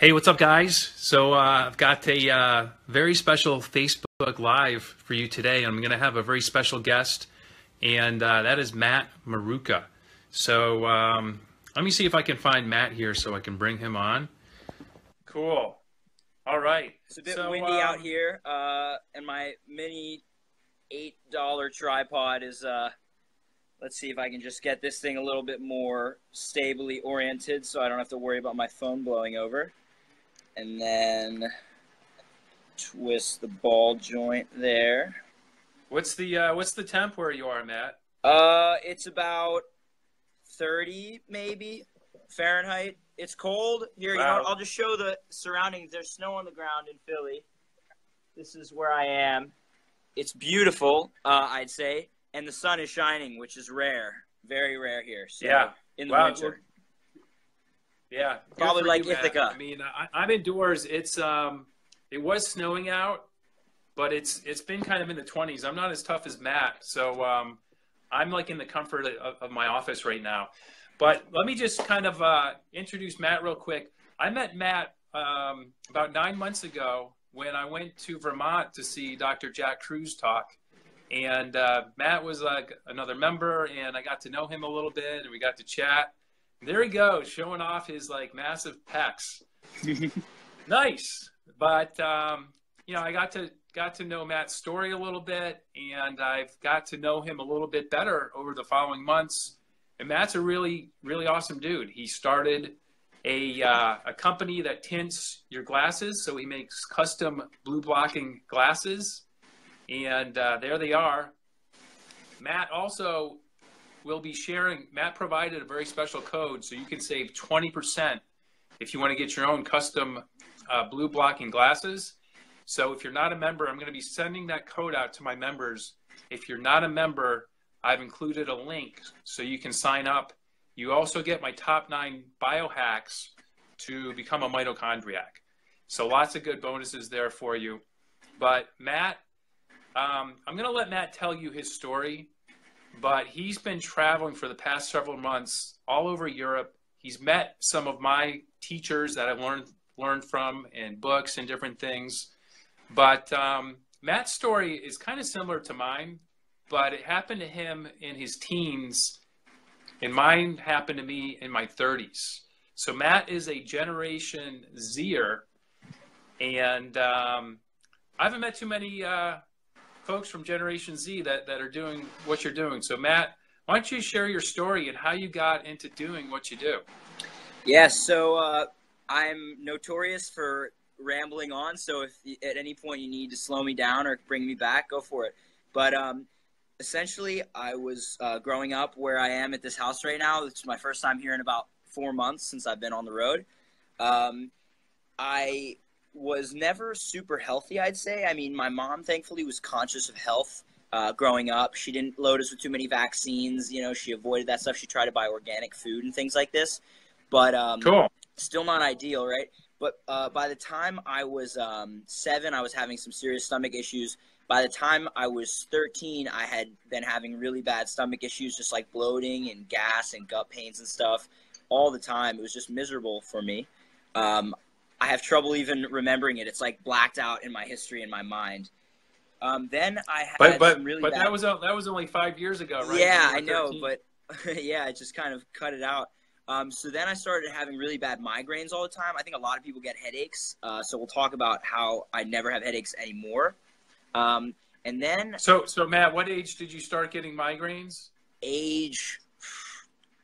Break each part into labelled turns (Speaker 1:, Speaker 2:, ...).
Speaker 1: Hey, what's up, guys? So I've got a very special Facebook Live for you today. I'm going to have a very special guest, and that is Matt Maruca. So let me see if I can find Matt here so I can bring him on. Cool. All right.
Speaker 2: It's a bit windy out here, and my mini $8 tripod is, let's see if I can just get this thing a little bit more stably oriented so I don't have to worry about my phone blowing over. And then twist the ball joint there.
Speaker 1: What's the temp where you are, Matt?
Speaker 2: It's about 30 maybe Fahrenheit. It's cold here.
Speaker 1: Wow.
Speaker 2: You know what? I'll just show the surroundings. There's snow on the ground in Philly. This is where I am. It's beautiful, I'd say, and the sun is shining, which is rare, very rare here. So
Speaker 1: Yeah.
Speaker 2: In the winter.
Speaker 1: Yeah,
Speaker 2: probably like
Speaker 1: you,
Speaker 2: Ithaca.
Speaker 1: I mean, I'm indoors. It was snowing out, but it's been kind of in the 20s. I'm not as tough as Matt, so I'm like in the comfort of my office right now. But let me just kind of introduce Matt real quick. I met Matt about 9 months ago when I went to Vermont to see Dr. Jack Kruse talk. And Matt was like another member, and I got to know him a little bit, and we got to chat. There he goes, showing off his like massive pecs. Nice, but you know, I got to know Matt's story a little bit, and I've got to know him a little bit better over the following months. And Matt's a really awesome dude. He started a company that tints your glasses, so he makes custom blue blocking glasses, and there they are. Matt also will be sharing. Matt provided a very special code so you can save 20% if you want to get your own custom blue blocking glasses. So if you're not a member, I'm going to be sending that code out to my members. If you're not a member, I've included a link so you can sign up. You also get my top 9 biohacks to become a mitochondriac. So lots of good bonuses there for you. But Matt, I'm going to let Matt tell you his story. But he's been traveling for the past several months all over Europe. He's met some of my teachers that I've learned from in books and different things. But Matt's story is kind of similar to mine, but it happened to him in his teens, and mine happened to me in my 30s. So Matt is a Generation Zer, and I haven't met too many folks from Generation Z that are doing what you're doing. So Matt, why don't you share your story and how you got into doing what you do?
Speaker 2: Yeah, so I'm notorious for rambling on, so if at any point you need to slow me down or bring me back, go for it. But essentially, I was growing up where I am at this house right now. It's my first time here in about 4 months since I've been on the road. I was never super healthy, I'd say. I mean, my mom, thankfully, was conscious of health growing up. She didn't load us with too many vaccines. You know, she avoided that stuff. She tried to buy organic food and things like this. But
Speaker 1: Cool.
Speaker 2: Still not ideal, right? But by the time I was 7, I was having some serious stomach issues. By the time I was 13, I had been having really bad stomach issues, just like bloating and gas and gut pains and stuff all the time. It was just miserable for me. I have trouble even remembering it. It's like blacked out in my history in my mind. Then I had some really bad...
Speaker 1: that was only 5 years ago, right?
Speaker 2: Yeah, I know, but yeah, I just kind of cut it out. So then I started having really bad migraines all the time. I think a lot of people get headaches. So we'll talk about how I never have headaches anymore. And then...
Speaker 1: So Matt, what age did you start getting migraines?
Speaker 2: Age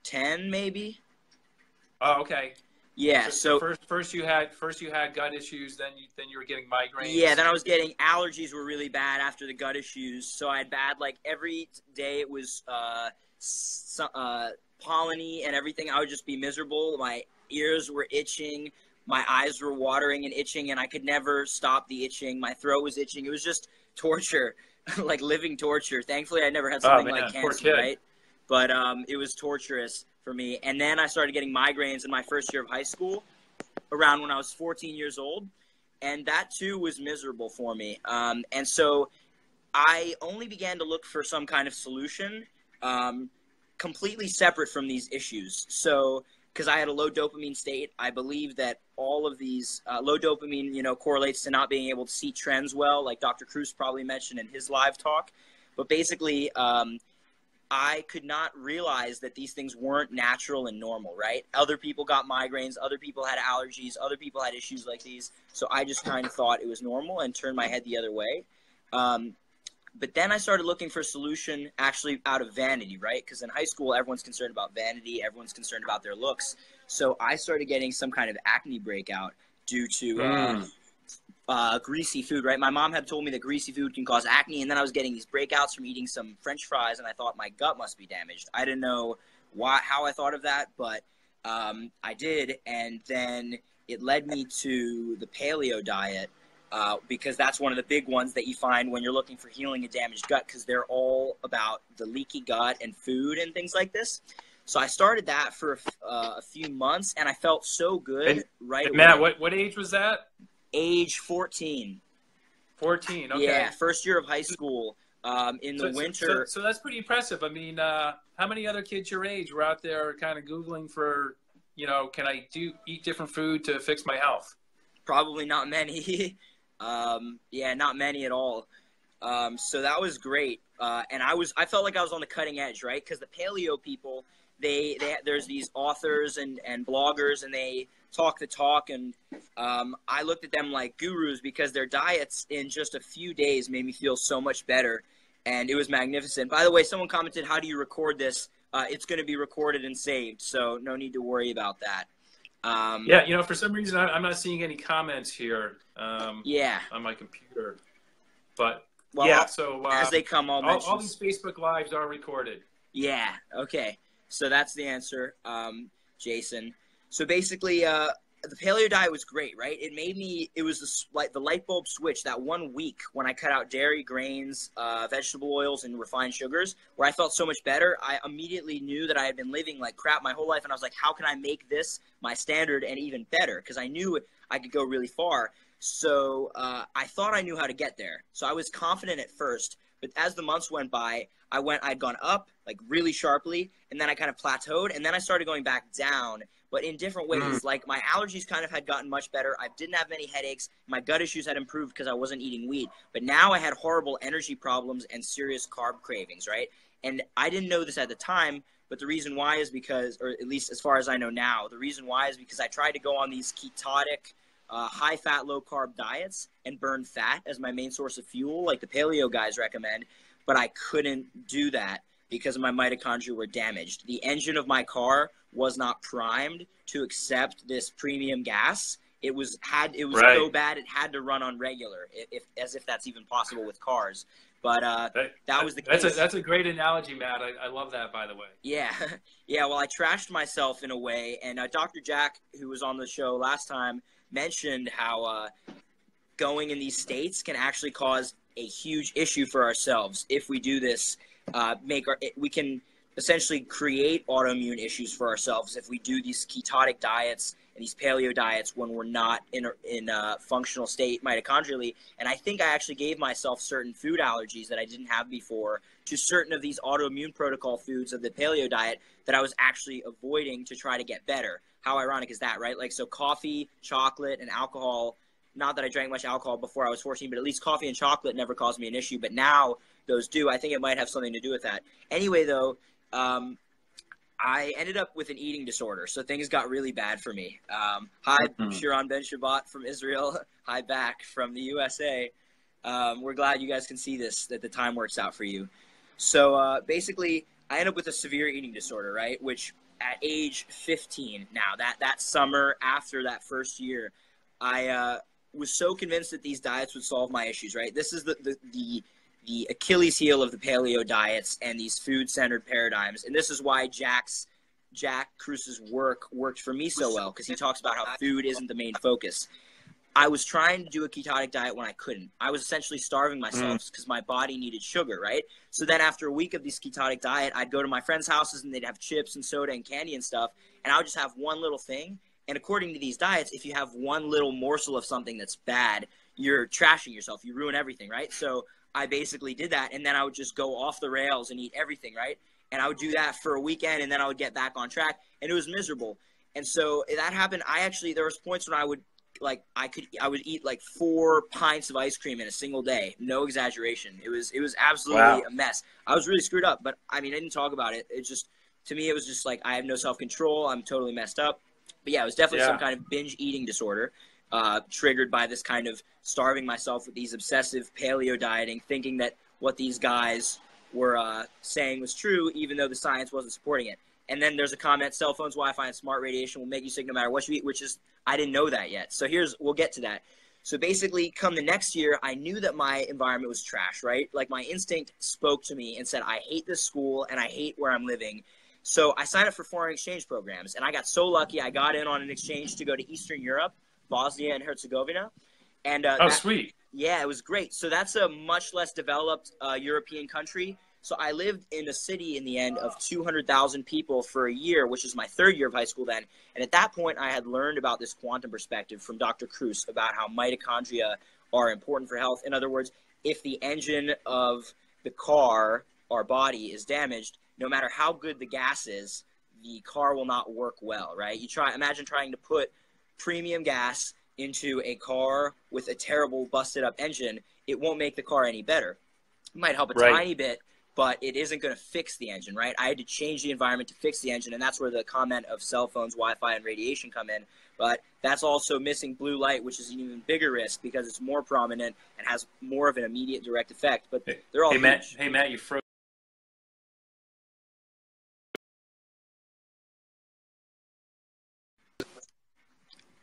Speaker 2: 10, maybe.
Speaker 1: Oh, okay.
Speaker 2: Yeah, so
Speaker 1: first you had gut issues, then you were getting migraines.
Speaker 2: Yeah, then I was getting allergies were really bad after the gut issues. So I had bad, like every day it was pollen-y and everything. I would just be miserable. My ears were itching, my eyes were watering and itching, and I could never stop the itching. My throat was itching. It was just torture, like living torture. Thankfully, I never had something like cancer, right? But it was torturous for me. And then I started getting migraines in my first year of high school, around when I was 14 years old. And that, too, was miserable for me. And so I only began to look for some kind of solution completely separate from these issues. So because I had a low dopamine state, I believed that all of these low dopamine, correlates to not being able to see trends well, like Dr. Kruse probably mentioned in his live talk. But basically, I could not realize that these things weren't natural and normal, right? Other people got migraines, other people had allergies, other people had issues like these. So I just kind of thought it was normal and turned my head the other way. But then I started looking for a solution actually out of vanity, right? Because in high school, everyone's concerned about vanity. Everyone's concerned about their looks. So I started getting some kind of acne breakout due to greasy food, right? My mom had told me that greasy food can cause acne, and then I was getting these breakouts from eating some French fries, and I thought my gut must be damaged. I didn't know how I thought of that, but I did, and then it led me to the paleo diet, because that's one of the big ones that you find when you're looking for healing a damaged gut, because they're all about the leaky gut and food and things like this. So I started that for a few months, and I felt so good right away.
Speaker 1: Matt, what age was that?
Speaker 2: Age 14.
Speaker 1: 14, okay.
Speaker 2: Yeah, first year of high school. In the winter.
Speaker 1: So that's pretty impressive. I mean, how many other kids your age were out there kind of Googling for, can I eat different food to fix my health?
Speaker 2: Probably not many. Yeah, not many at all. So that was great. And I felt like I was on the cutting edge, right? Because the paleo people, there's these authors and bloggers, and they talk the talk, and I looked at them like gurus because their diets in just a few days made me feel so much better, and it was magnificent. By the way, someone commented, how do you record this? It's going to be recorded and saved, so no need to worry about that.
Speaker 1: Yeah, for some reason I'm not seeing any comments here on my computer, but so
Speaker 2: as they come,
Speaker 1: all these Facebook Lives are recorded.
Speaker 2: Yeah, okay. So that's the answer, Jason. So basically, the paleo diet was great, right? It was the light bulb switch that 1 week when I cut out dairy, grains, vegetable oils, and refined sugars, where I felt so much better. I immediately knew that I had been living like crap my whole life, and I was like, how can I make this my standard and even better? Because I knew I could go really far. So I thought I knew how to get there. So I was confident at first, but as the months went by, I'd gone up like really sharply, and then I kind of plateaued, and then I started going back down, but in different ways. Like my allergies kind of had gotten much better. I didn't have many headaches. My gut issues had improved because I wasn't eating wheat, but now I had horrible energy problems and serious carb cravings, right? And I didn't know this at the time, but the reason why is because, or at least as far as I know now, the reason why is because I tried to go on these ketotic, high-fat, low-carb diets and burn fat as my main source of fuel, like the paleo guys recommend, but I couldn't do that because my mitochondria were damaged. The engine of my car was not primed to accept this premium gas. It was so bad it had to run on regular, as if that's even possible with cars. But that was the case.
Speaker 1: That's a great analogy, Matt. I love that, by the way.
Speaker 2: Yeah. Yeah, well, I trashed myself in a way, and Dr. Jack, who was on the show last time, mentioned how going in these states can actually cause a huge issue for ourselves if we do this. We can essentially create autoimmune issues for ourselves if we do these ketotic diets and these paleo diets when we're not in a functional state mitochondrially. And I think I actually gave myself certain food allergies that I didn't have before to certain of these autoimmune protocol foods of the paleo diet that I was actually avoiding to try to get better. How ironic is that, right? Like, so coffee, chocolate, and alcohol, not that I drank much alcohol before I was 14, but at least coffee and chocolate never caused me an issue. But now those do. I think it might have something to do with that. Anyway, though, I ended up with an eating disorder, so things got really bad for me. Hi, Shiran Ben Shabbat from Israel. Hi, back from the USA. We're glad you guys can see this, that the time works out for you. So basically, I ended up with a severe eating disorder, right, which at age 15 now, that summer after that first year, I was so convinced that these diets would solve my issues, right? This is the Achilles heel of the paleo diets and these food-centered paradigms. And this is why Jack Kruse's work worked for me so well, because he talks about how food isn't the main focus. I was trying to do a ketotic diet when I couldn't. I was essentially starving myself because my body needed sugar, right? So then after a week of this ketotic diet, I'd go to my friends' houses and they'd have chips and soda and candy and stuff, and I would just have one little thing. And according to these diets, if you have one little morsel of something that's bad, you're trashing yourself. You ruin everything, right? So I basically did that, and then I would just go off the rails and eat everything, right? And I would do that for a weekend, and then I would get back on track, and it was miserable. And so that happened. There was points when I would eat like 4 pints of ice cream in a single day. No exaggeration. It was absolutely a mess. I was really screwed up, but I mean, I didn't talk about it. It just, to me, it was just like, I have no self-control. I'm totally messed up. But yeah, it was definitely some kind of binge eating disorder, triggered by this kind of starving myself with these obsessive paleo dieting, thinking that what these guys were saying was true, even though the science wasn't supporting it. And then there's a comment, cell phones, Wi-Fi, and smart radiation will make you sick no matter what you eat, which is, I didn't know that yet. So we'll get to that. So basically, come the next year, I knew that my environment was trash, right? Like, my instinct spoke to me and said, I hate this school and I hate where I'm living. So I signed up for foreign exchange programs, and I got so lucky. I got in on an exchange to go to Eastern Europe, Bosnia and Herzegovina. And
Speaker 1: sweet.
Speaker 2: Yeah, it was great. So that's a much less developed European country. So I lived in a city in the end of 200,000 people for a year, which is my 3rd year of high school then. And at that point, I had learned about this quantum perspective from Dr. Kruse about how mitochondria are important for health. In other words, if the engine of the car, our body, is damaged, no matter how good the gas is, the car will not work well, right? Imagine trying to put premium gas into a car with a terrible busted up engine. It won't make the car any better. It might help a tiny bit, but it isn't going to fix the engine, right? I had to change the environment to fix the engine, and that's where the comment of cell phones, Wi-Fi, and radiation come in. But that's also missing blue light, which is an even bigger risk because it's more prominent and has more of an immediate direct effect. But they're all huge.
Speaker 1: Hey, Matt, you froze.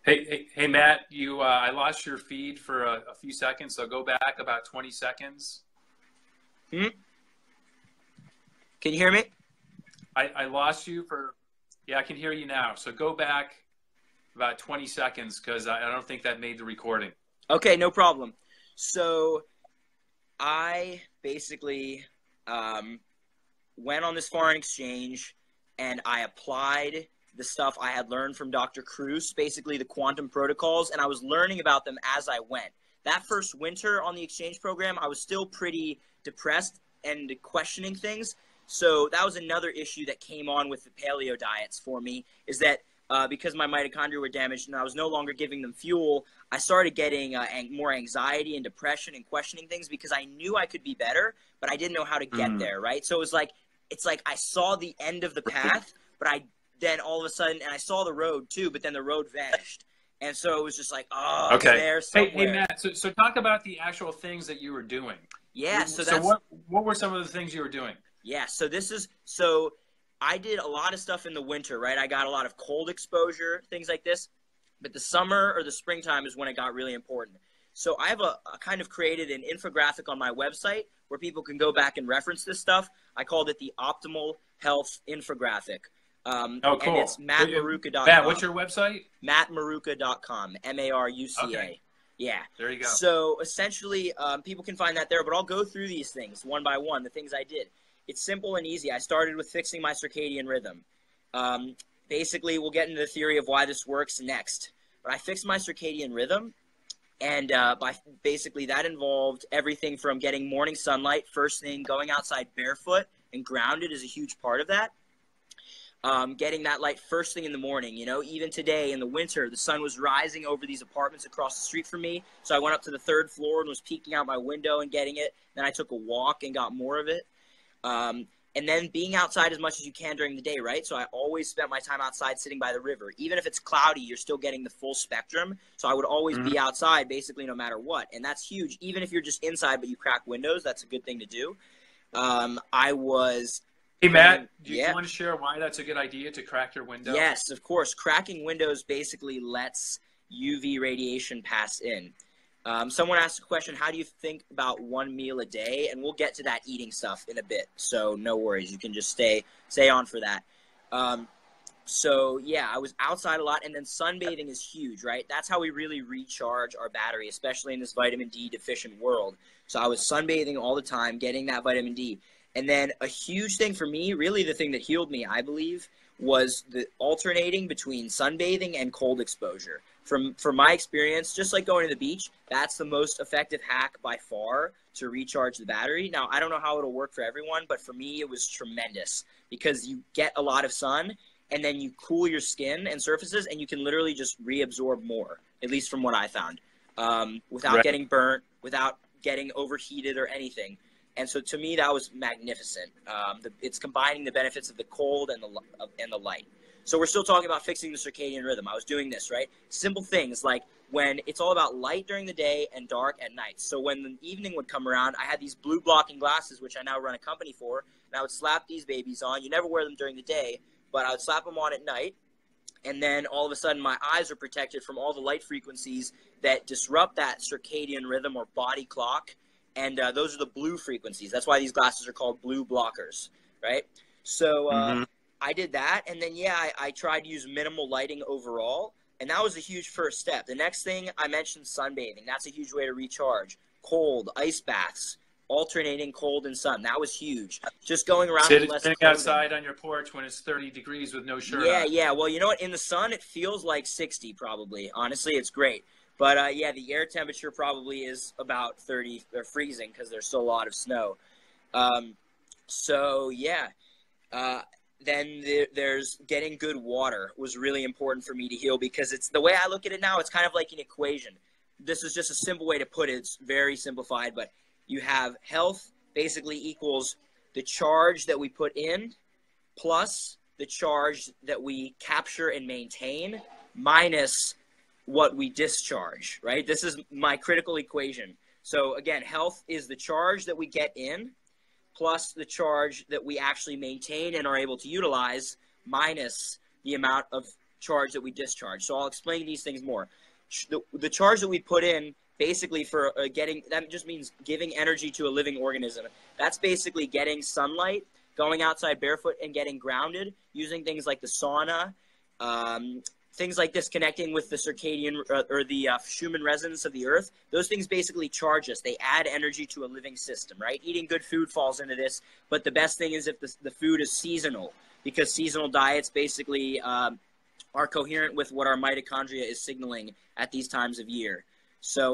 Speaker 1: Hey, Matt, I lost your feed for a few seconds, so go back about 20 seconds.
Speaker 2: Can you hear me?
Speaker 1: I lost you I can hear you now. So go back about 20 seconds because I don't think that made the recording.
Speaker 2: Okay, no problem. So I basically went on this foreign exchange and I applied the stuff I had learned from Dr. Kruse, basically the quantum protocols, and I was learning about them as I went. That first winter on the exchange program, I was still pretty depressed and questioning things. So that was another issue that came on with the paleo diets for me, is that because my mitochondria were damaged and I was no longer giving them fuel, I started getting more anxiety and depression and questioning things because I knew I could be better, but I didn't know how to get there, right? So it's like I saw the end of the path, but then all of a sudden, and I saw the road too, but then the road vanished. And so it was just like, it's there somewhere.
Speaker 1: Hey, Matt, so talk about the actual things that you were doing.
Speaker 2: Yeah,
Speaker 1: so what were some of the things you were doing?
Speaker 2: Yeah, so I did a lot of stuff in the winter, right? I got a lot of cold exposure, things like this. But the summer or the springtime is when it got really important. So I have a kind of created an infographic on my website where people can go back and reference this stuff. I called it the Optimal Health Infographic.
Speaker 1: Cool.
Speaker 2: And it's mattmaruca.com.
Speaker 1: Matt, what's your website?
Speaker 2: mattmaruca.com, M-A-R-U-C-A.
Speaker 1: Okay.
Speaker 2: Yeah.
Speaker 1: There you go.
Speaker 2: So essentially, people can find that there, but I'll go through these things one by one, the things I did. It's simple and easy. I started with fixing my circadian rhythm. Basically, we'll get into the theory of why this works next. But I fixed my circadian rhythm, and basically that involved everything from getting morning sunlight, first thing, going outside barefoot and grounded is a huge part of that. Getting that light first thing in the morning, even today in the winter, the sun was rising over these apartments across the street from me. So I went up to the 3rd floor and was peeking out my window and getting it. Then I took a walk and got more of it. And then being outside as much as you can during the day, right? So I always spent my time outside sitting by the river. Even if it's cloudy, you're still getting the full spectrum. So I would always be outside basically no matter what. And that's huge. Even if you're just inside but you crack windows, that's a good thing to do.
Speaker 1: Hey, Matt, do you want to share why that's a good idea to crack your window?
Speaker 2: Yes, of course. Cracking windows basically lets UV radiation pass in. Someone asked a question, how do you think about one meal a day? And we'll get to that eating stuff in a bit. So no worries. You can just stay on for that. So yeah, I was outside a lot, and then sunbathing is huge, right? That's how we really recharge our battery, especially in this vitamin D deficient world. So I was sunbathing all the time, getting that vitamin D. And then a huge thing for me, really the thing that healed me, I believe, was the alternating between sunbathing and cold exposure. From my experience, just like going to the beach, that's the most effective hack by far to recharge the battery. Now, I don't know how it'll work for everyone, but for me, it was tremendous because you get a lot of sun and then you cool your skin and surfaces, and you can literally just reabsorb more, at least from what I found, without getting burnt, without getting overheated or anything. And so to me, that was magnificent. It's combining the benefits of the cold and the light. So we're still talking about fixing the circadian rhythm. I was doing this, right? Simple things like when it's all about light during the day and dark at night. So when the evening would come around, I had these blue blocking glasses, which I now run a company for, and I would slap these babies on. You never wear them during the day, but I would slap them on at night. And then all of a sudden my eyes are protected from all the light frequencies that disrupt that circadian rhythm or body clock. And those are the blue frequencies. That's why these glasses are called blue blockers, right? So I did that. And then, I tried to use minimal lighting overall. And that was a huge first step. The next thing I mentioned, sunbathing. That's a huge way to recharge. Cold, ice baths, alternating cold and sun. That was huge. Just going around
Speaker 1: sitting outside on your porch when it's 30 degrees with no shirt on.
Speaker 2: Yeah. Well, you know what? In the sun, it feels like 60 probably. Honestly, it's great. But, the air temperature probably is about 30 or freezing because there's still a lot of snow. Then there's getting good water was really important for me to heal, because it's the way I look at it now. It's kind of like an equation. This is just a simple way to put it. It's very simplified, but you have health basically equals the charge that we put in plus the charge that we capture and maintain minus what we discharge, right? This is my critical equation. So again, health is the charge that we get in plus the charge that we actually maintain and are able to utilize minus the amount of charge that we discharge. So I'll explain these things more. The charge that we put in basically for that just means giving energy to a living organism. That's basically getting sunlight, going outside barefoot and getting grounded, using things like the sauna, things like this, connecting with the circadian or the Schumann resonance of the earth. Those things basically charge us. They add energy to a living system, right? Eating good food falls into this, but the best thing is if the food is seasonal, because seasonal diets basically are coherent with what our mitochondria is signaling at these times of year. So,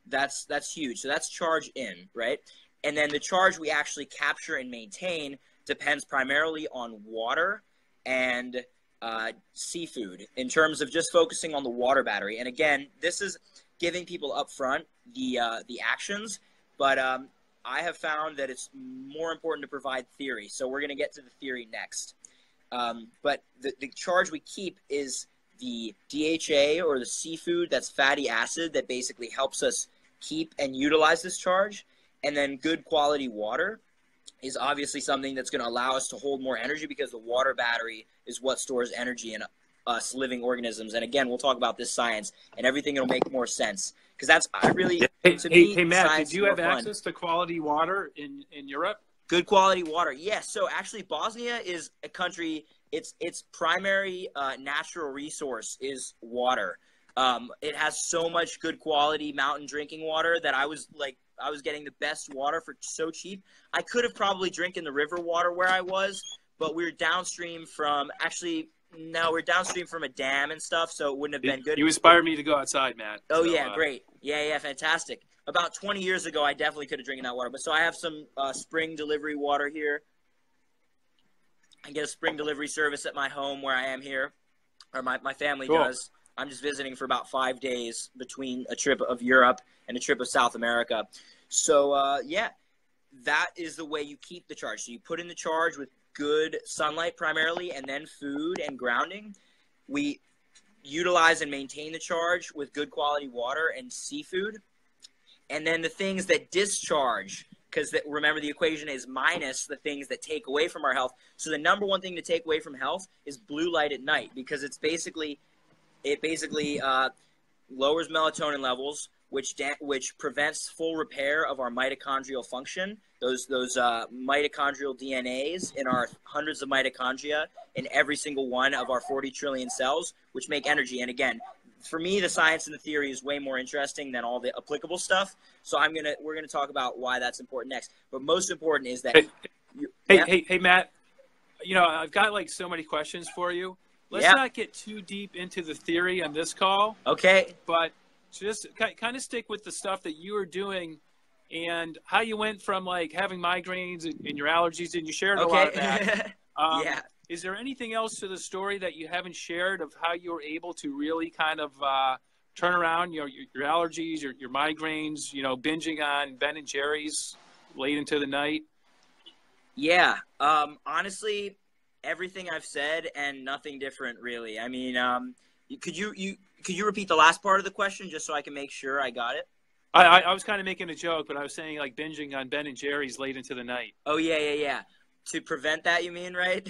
Speaker 2: that's huge. So that's charge in, right? And then the charge we actually capture and maintain depends primarily on water and seafood, in terms of just focusing on the water battery. And again, this is giving people up front the actions, but I have found that it's more important to provide theory. So we're going to get to the theory next. But the charge we keep is the DHA, or the seafood, that's fatty acid, that basically helps us keep and utilize this charge. And then good quality water is obviously something that's going to allow us to hold more energy, because the water battery is what stores energy in us living organisms. And again, we'll talk about this science and everything. It'll make more sense, because that's
Speaker 1: Hey Matt, did you have access to quality water in Europe?
Speaker 2: Good quality water. Yes. So actually Bosnia is a country, its primary natural resource is water. It has so much good quality mountain drinking water that I was getting the best water for so cheap. I could have probably drinking the river water where I was, but we're downstream from a dam and stuff, so it wouldn't have been good.
Speaker 1: You inspired me to go outside, Matt.
Speaker 2: Oh, so, yeah, great. Yeah, fantastic. About 20 years ago, I definitely could have drinking that water. But so I have some spring delivery water here. I get a spring delivery service at my home where I am here, or my family does. I'm just visiting for about 5 days between a trip of Europe and a trip of South America. So, that is the way you keep the charge. So you put in the charge with good sunlight primarily, and then food and grounding. We utilize and maintain the charge with good quality water and seafood. And then the things that discharge, because remember, the equation is minus the things that take away from our health. So the number one thing to take away from health is blue light at night, because it basically lowers melatonin levels, which prevents full repair of our mitochondrial function. Those mitochondrial DNAs in our hundreds of mitochondria in every single one of our 40 trillion cells, which make energy. And again, for me, the science and the theory is way more interesting than all the applicable stuff. So we're gonna talk about why that's important next. But most important is that.
Speaker 1: Hey, Matt. I've got so many questions for you. Let's not get too deep into the theory on this call.
Speaker 2: Okay.
Speaker 1: But just kind of stick with the stuff that you were doing and how you went from having migraines and your allergies, and you shared a lot of that.
Speaker 2: Yeah.
Speaker 1: Is there anything else to the story that you haven't shared of how you were able to really kind of turn around, your allergies, your migraines, binging on Ben and Jerry's late into the night?
Speaker 2: Yeah. Honestly, everything I've said and nothing different, really. I mean, could you repeat the last part of the question just so I can make sure I got it?
Speaker 1: I was kind of making a joke, but I was saying like binging on Ben and Jerry's late into the night.
Speaker 2: Oh, yeah. To prevent that, you mean, right?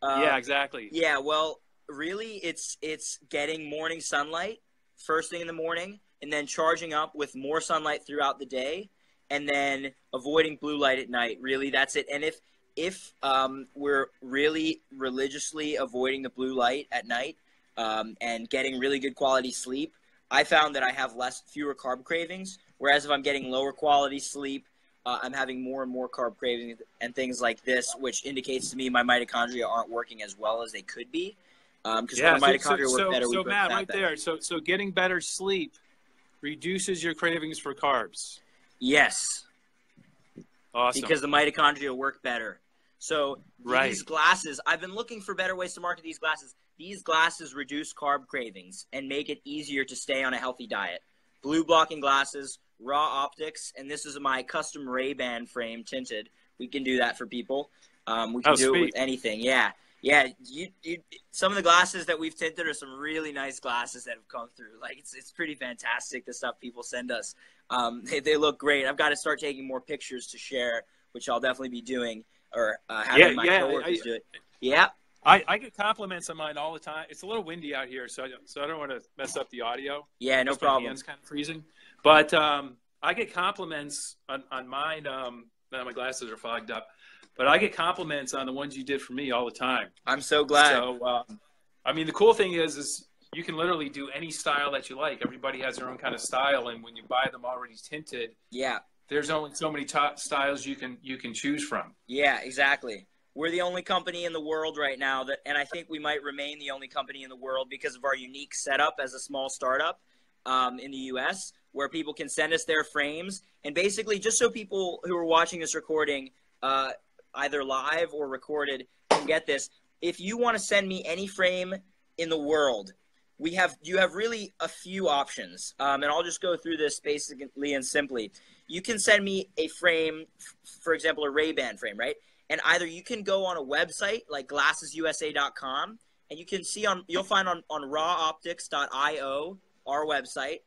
Speaker 1: Yeah, exactly.
Speaker 2: Yeah, well, really, it's getting morning sunlight first thing in the morning, and then charging up with more sunlight throughout the day, and then avoiding blue light at night. Really, that's it. And if we're really religiously avoiding the blue light at night and getting really good quality sleep, I found that I have fewer carb cravings. Whereas if I'm getting lower quality sleep, I'm having more and more carb cravings and things like this, which indicates to me my mitochondria aren't working as well as they could be. Because when the mitochondria work better, we burn
Speaker 1: Matt,
Speaker 2: fat
Speaker 1: right
Speaker 2: better.
Speaker 1: there. So getting better sleep reduces your cravings for carbs.
Speaker 2: Yes.
Speaker 1: Awesome.
Speaker 2: Because the mitochondria work better. So these glasses, I've been looking for better ways to market these glasses. These glasses reduce carb cravings and make it easier to stay on a healthy diet. Blue blocking glasses, RaOptics, and this is my custom Ray-Ban frame tinted. We can do that for people. We can do it with anything. Yeah. Some of the glasses that we've tinted are some really nice glasses that have come through. Like it's pretty fantastic, the stuff people send us. They look great. I've got to start taking more pictures to share, which I'll definitely be doing, or having my coworkers do it. Yeah.
Speaker 1: I get compliments on mine all the time. It's a little windy out here, so I don't want to mess up the audio.
Speaker 2: Yeah, no problem.
Speaker 1: My hand's kind of freezing. But I get compliments on mine. Now my glasses are fogged up. But I get compliments on the ones you did for me all the time.
Speaker 2: I'm so glad.
Speaker 1: So, I mean, the cool thing is you can literally do any style that you like. Everybody has their own kind of style, and when you buy them already tinted, there's only so many styles you can choose from. Yeah,
Speaker 2: exactly. We're the only company in the world right now and I think we might remain the only company in the world because of our unique setup as a small startup in the U.S., where people can send us their frames, and basically just so people who are watching this recording, either live or recorded, can get this. If you want to send me any frame in the world, you have really a few options, and I'll just go through this basically and simply. You can send me a frame, for example, a Ray-Ban frame, right? And either you can go on a website like glassesusa.com, and you can see you'll find on RaOptics.io, our website.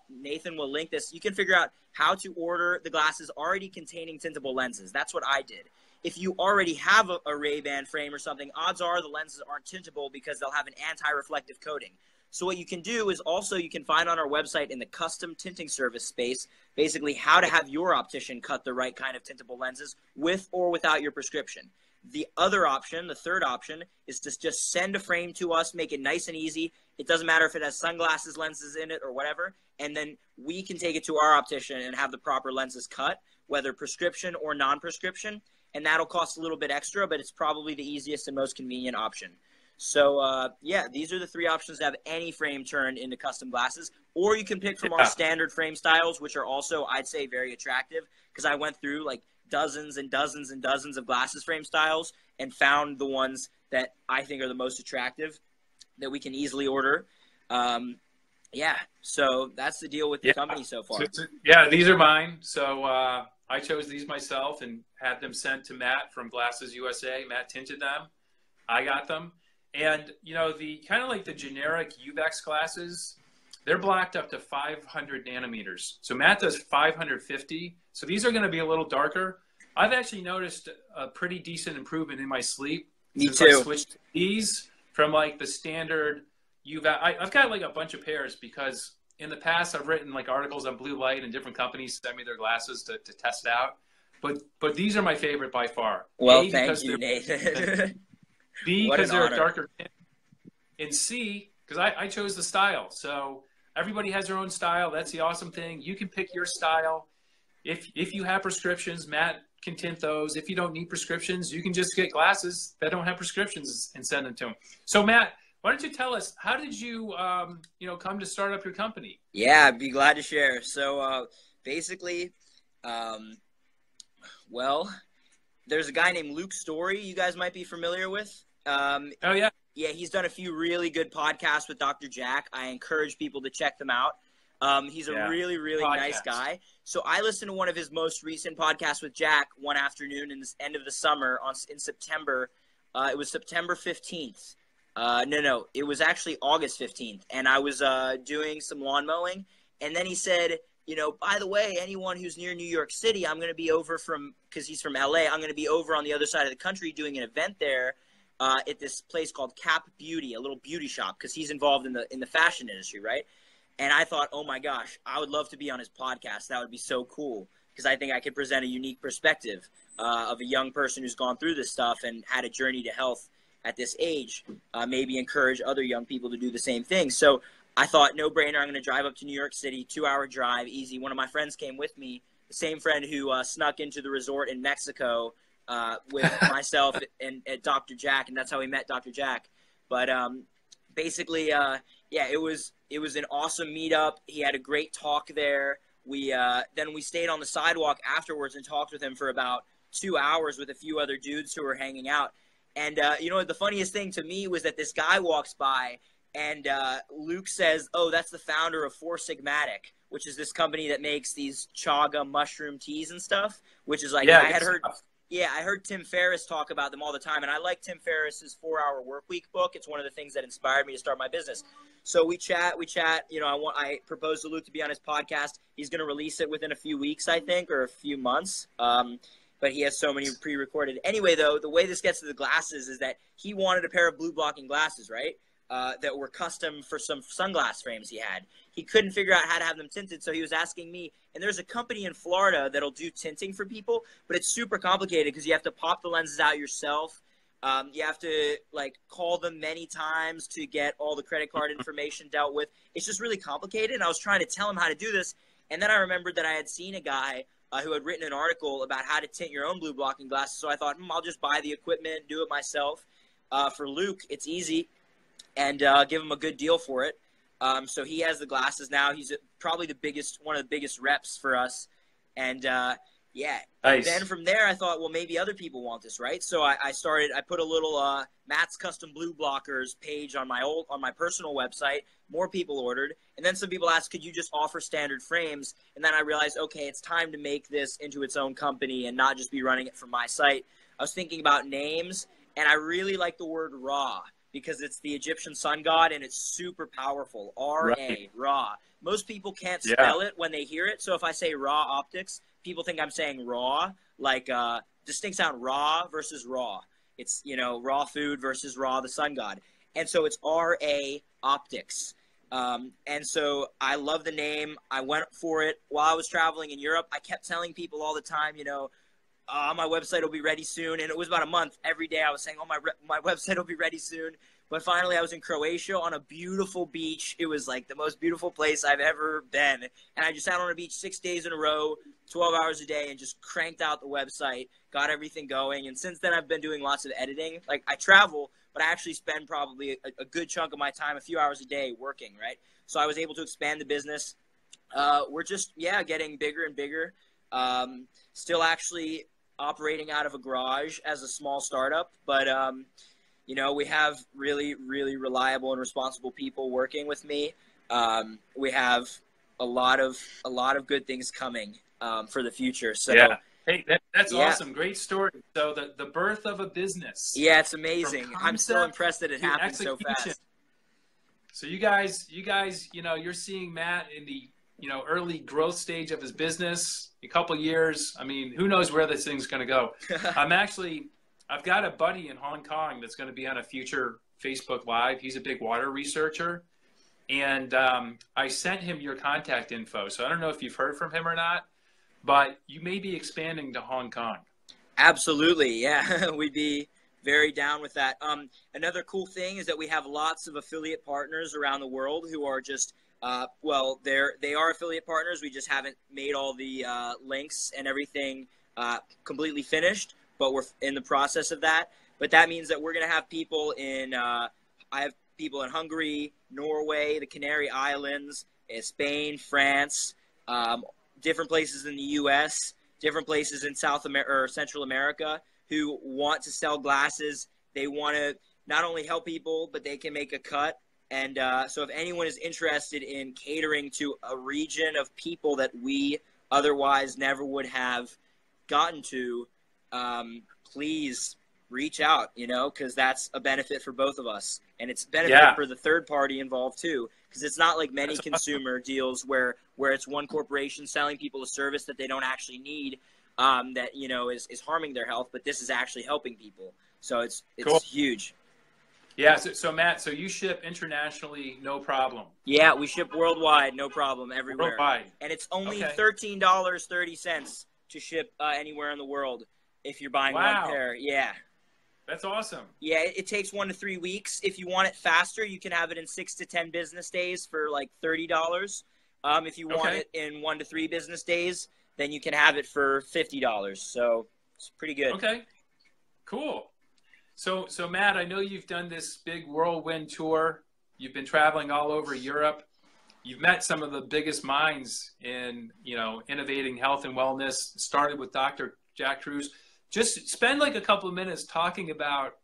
Speaker 2: Nathan will link this. You can figure out how to order the glasses already containing tintable lenses. That's what I did. If you already have a Ray-Ban frame or something, odds are the lenses aren't tintable because they'll have an anti-reflective coating. So what you can do is also you can find on our website in the custom tinting service space basically how to have your optician cut the right kind of tintable lenses with or without your prescription. The other option, the third option, is to just send a frame to us, make it nice and easy. It doesn't matter if it has sunglasses lenses in it or whatever, and then we can take it to our optician and have the proper lenses cut, whether prescription or non-prescription, and that'll cost a little bit extra, but it's probably the easiest and most convenient option. So, these are the three options to have any frame turned into custom glasses. Or you can pick from our standard frame styles, which are also, I'd say, very attractive, because I went through like dozens and dozens and dozens of glasses frame styles and found the ones that I think are the most attractive that we can easily order. So that's the deal with the company so far.
Speaker 1: These are mine. So I chose these myself and had them sent to Matt from Glasses USA. Matt tinted them. I got them. And, the kind of like the generic UVEX glasses, they're blocked up to 500 nanometers. So Matt does 550. So these are going to be a little darker. I've actually noticed a pretty decent improvement in my sleep.
Speaker 2: Me
Speaker 1: since
Speaker 2: too.
Speaker 1: I switched to these from like the standard UVEX. I've got like a bunch of pairs because in the past I've written like articles on blue light and different companies send me their glasses to test out. But these are my favorite by far.
Speaker 2: Well, thank you, Nathan.
Speaker 1: B, because they're a darker tint, and C, because I chose the style. So everybody has their own style. That's the awesome thing. You can pick your style. If you have prescriptions, Matt can tint those. If you don't need prescriptions, you can just get glasses that don't have prescriptions and send them to them. So Matt, why don't you tell us, how did you, come to start up your company?
Speaker 2: Yeah, I'd be glad to share. So basically, there's a guy named Luke Story you guys might be familiar with.
Speaker 1: Oh, yeah.
Speaker 2: Yeah, he's done a few really good podcasts with Dr. Jack. I encourage people to check them out. He's a really, really nice guy. So I listened to one of his most recent podcasts with Jack one afternoon in the end of the summer in September. It was September 15th. No, it was actually August 15th. And I was doing some lawn mowing. And then he said, you know, by the way, anyone who's near New York City, I'm going to be over because he's from LA, I'm going to be over on the other side of the country doing an event there at this place called Cap Beauty, a little beauty shop, because he's involved in the fashion industry, right? And I thought, oh my gosh, I would love to be on his podcast. That would be so cool, because I think I could present a unique perspective of a young person who's gone through this stuff and had a journey to health at this age, maybe encourage other young people to do the same thing. So I thought, no brainer, I'm going to drive up to New York City, 2-hour drive, easy. One of my friends came with me, the same friend who snuck into the resort in Mexico with myself and Dr. Jack, and that's how we met Dr. Jack. But basically, yeah, it was an awesome meetup. He had a great talk there. Then we stayed on the sidewalk afterwards and talked with him for about 2 hours with a few other dudes who were hanging out. And you know what, the funniest thing to me was that this guy walks by and Luke says, oh, that's the founder of Four Sigmatic, which is this company that makes these chaga mushroom teas and stuff, which is like,
Speaker 1: yeah,
Speaker 2: I heard Tim Ferriss talk about them all the time. And I like Tim Ferriss's 4-Hour Workweek book. It's one of the things that inspired me to start my business. So we chat, you know, I proposed to Luke to be on his podcast. He's going to release it within a few weeks, I think, or a few months. But he has so many pre-recorded. Anyway, though, the way this gets to the glasses is that he wanted a pair of blue blocking glasses, right? That were custom for some sunglass frames he had. He couldn't figure out how to have them tinted, so he was asking me. And there's a company in Florida that'll do tinting for people, but it's super complicated because you have to pop the lenses out yourself. You have to like call them many times to get all the credit card information dealt with. It's just really complicated. And I was trying to tell him how to do this, and then I remembered that I had seen a guy who had written an article about how to tint your own blue blocking glasses. So I thought, I'll just buy the equipment, do it myself. For Luke, it's easy. And give him a good deal for it. So he has the glasses now. He's probably one of the biggest reps for us. And yeah,
Speaker 1: nice.
Speaker 2: Then from there, I thought, well, maybe other people want this, right? So I put a little Matt's Custom Blue Blockers page on my personal website. More people ordered. And then some people asked, could you just offer standard frames? And then I realized, okay, it's time to make this into its own company and not just be running it from my site. I was thinking about names, and I really like the word Ra, because it's the Egyptian sun god, and it's super powerful. R-A, Ra. Most people can't spell it when they hear it, so if I say RaOptics, people think I'm saying raw, like distinct sound raw versus raw. It's, you know, raw food versus Ra, the sun god. And so it's RaOptics. And so I love the name. I went for it while I was traveling in Europe. I kept telling people all the time, you know, my website will be ready soon. And it was about a month. Every day I was saying, oh, my website will be ready soon. But finally I was in Croatia on a beautiful beach. It was like the most beautiful place I've ever been. And I just sat on a beach 6 days in a row, 12 hours a day, and just cranked out the website, got everything going. And since then I've been doing lots of editing. Like I travel, but I actually spend probably a good chunk of my time, a few hours a day working, right? So I was able to expand the business. We're just, getting bigger and bigger. Still actually operating out of a garage as a small startup, but you know, we have really, really reliable and responsible people working with me. We have a lot of good things coming for the future. So
Speaker 1: yeah. Hey, that's awesome. Great story. So the birth of a business.
Speaker 2: Yeah, it's amazing. I'm still impressed that it happened so fast.
Speaker 1: So you guys, you know, you're seeing Matt in the, you know, early growth stage of his business. A couple years. I mean, who knows where this thing's going to go? I've got a buddy in Hong Kong that's going to be on a future Facebook Live. He's a big water researcher. And I sent him your contact info. So I don't know if you've heard from him or not, but you may be expanding to Hong Kong. Absolutely. Yeah, we'd be very down with that. Another cool thing is that we have lots of affiliate partners around the world who are just, they are affiliate partners. We just haven't made all the links and everything completely finished, but we're in the process of that. But that means that we're going to have people in, I have people in Hungary, Norway, the Canary Islands, Spain, France, different places in the U.S.,
Speaker 2: different places in South America or Central America who want to sell glasses. They want to not only help people, but they can make a cut. And so if anyone is interested in catering to a region of people that we otherwise never would have gotten to, please reach out, you know, because that's a benefit for both of us. And it's benefit for the third party involved too, because it's not like many consumer deals where it's one corporation selling people a service that they don't actually need, that, you know, is harming their health, but this is actually helping people. So it's
Speaker 1: cool.
Speaker 2: Huge.
Speaker 1: Yeah. So Matt, so you ship internationally, no problem.
Speaker 2: Yeah, we ship worldwide, no problem, everywhere.
Speaker 1: Worldwide.
Speaker 2: And it's only $13.30 to ship anywhere in the world if you're buying one pair. Yeah.
Speaker 1: That's awesome.
Speaker 2: Yeah, it takes 1 to 3 weeks. If you want it faster, you can have it in 6 to 10 business days for like $30. If you want it in 1 to 3 business days, then you can have it for $50. So it's pretty good.
Speaker 1: Okay, cool. So Matt, I know you've done this big whirlwind tour. You've been traveling all over Europe. You've met some of the biggest minds in, you know, innovating health and wellness. Started with Dr. Jack Kruse. Just spend like a couple of minutes talking about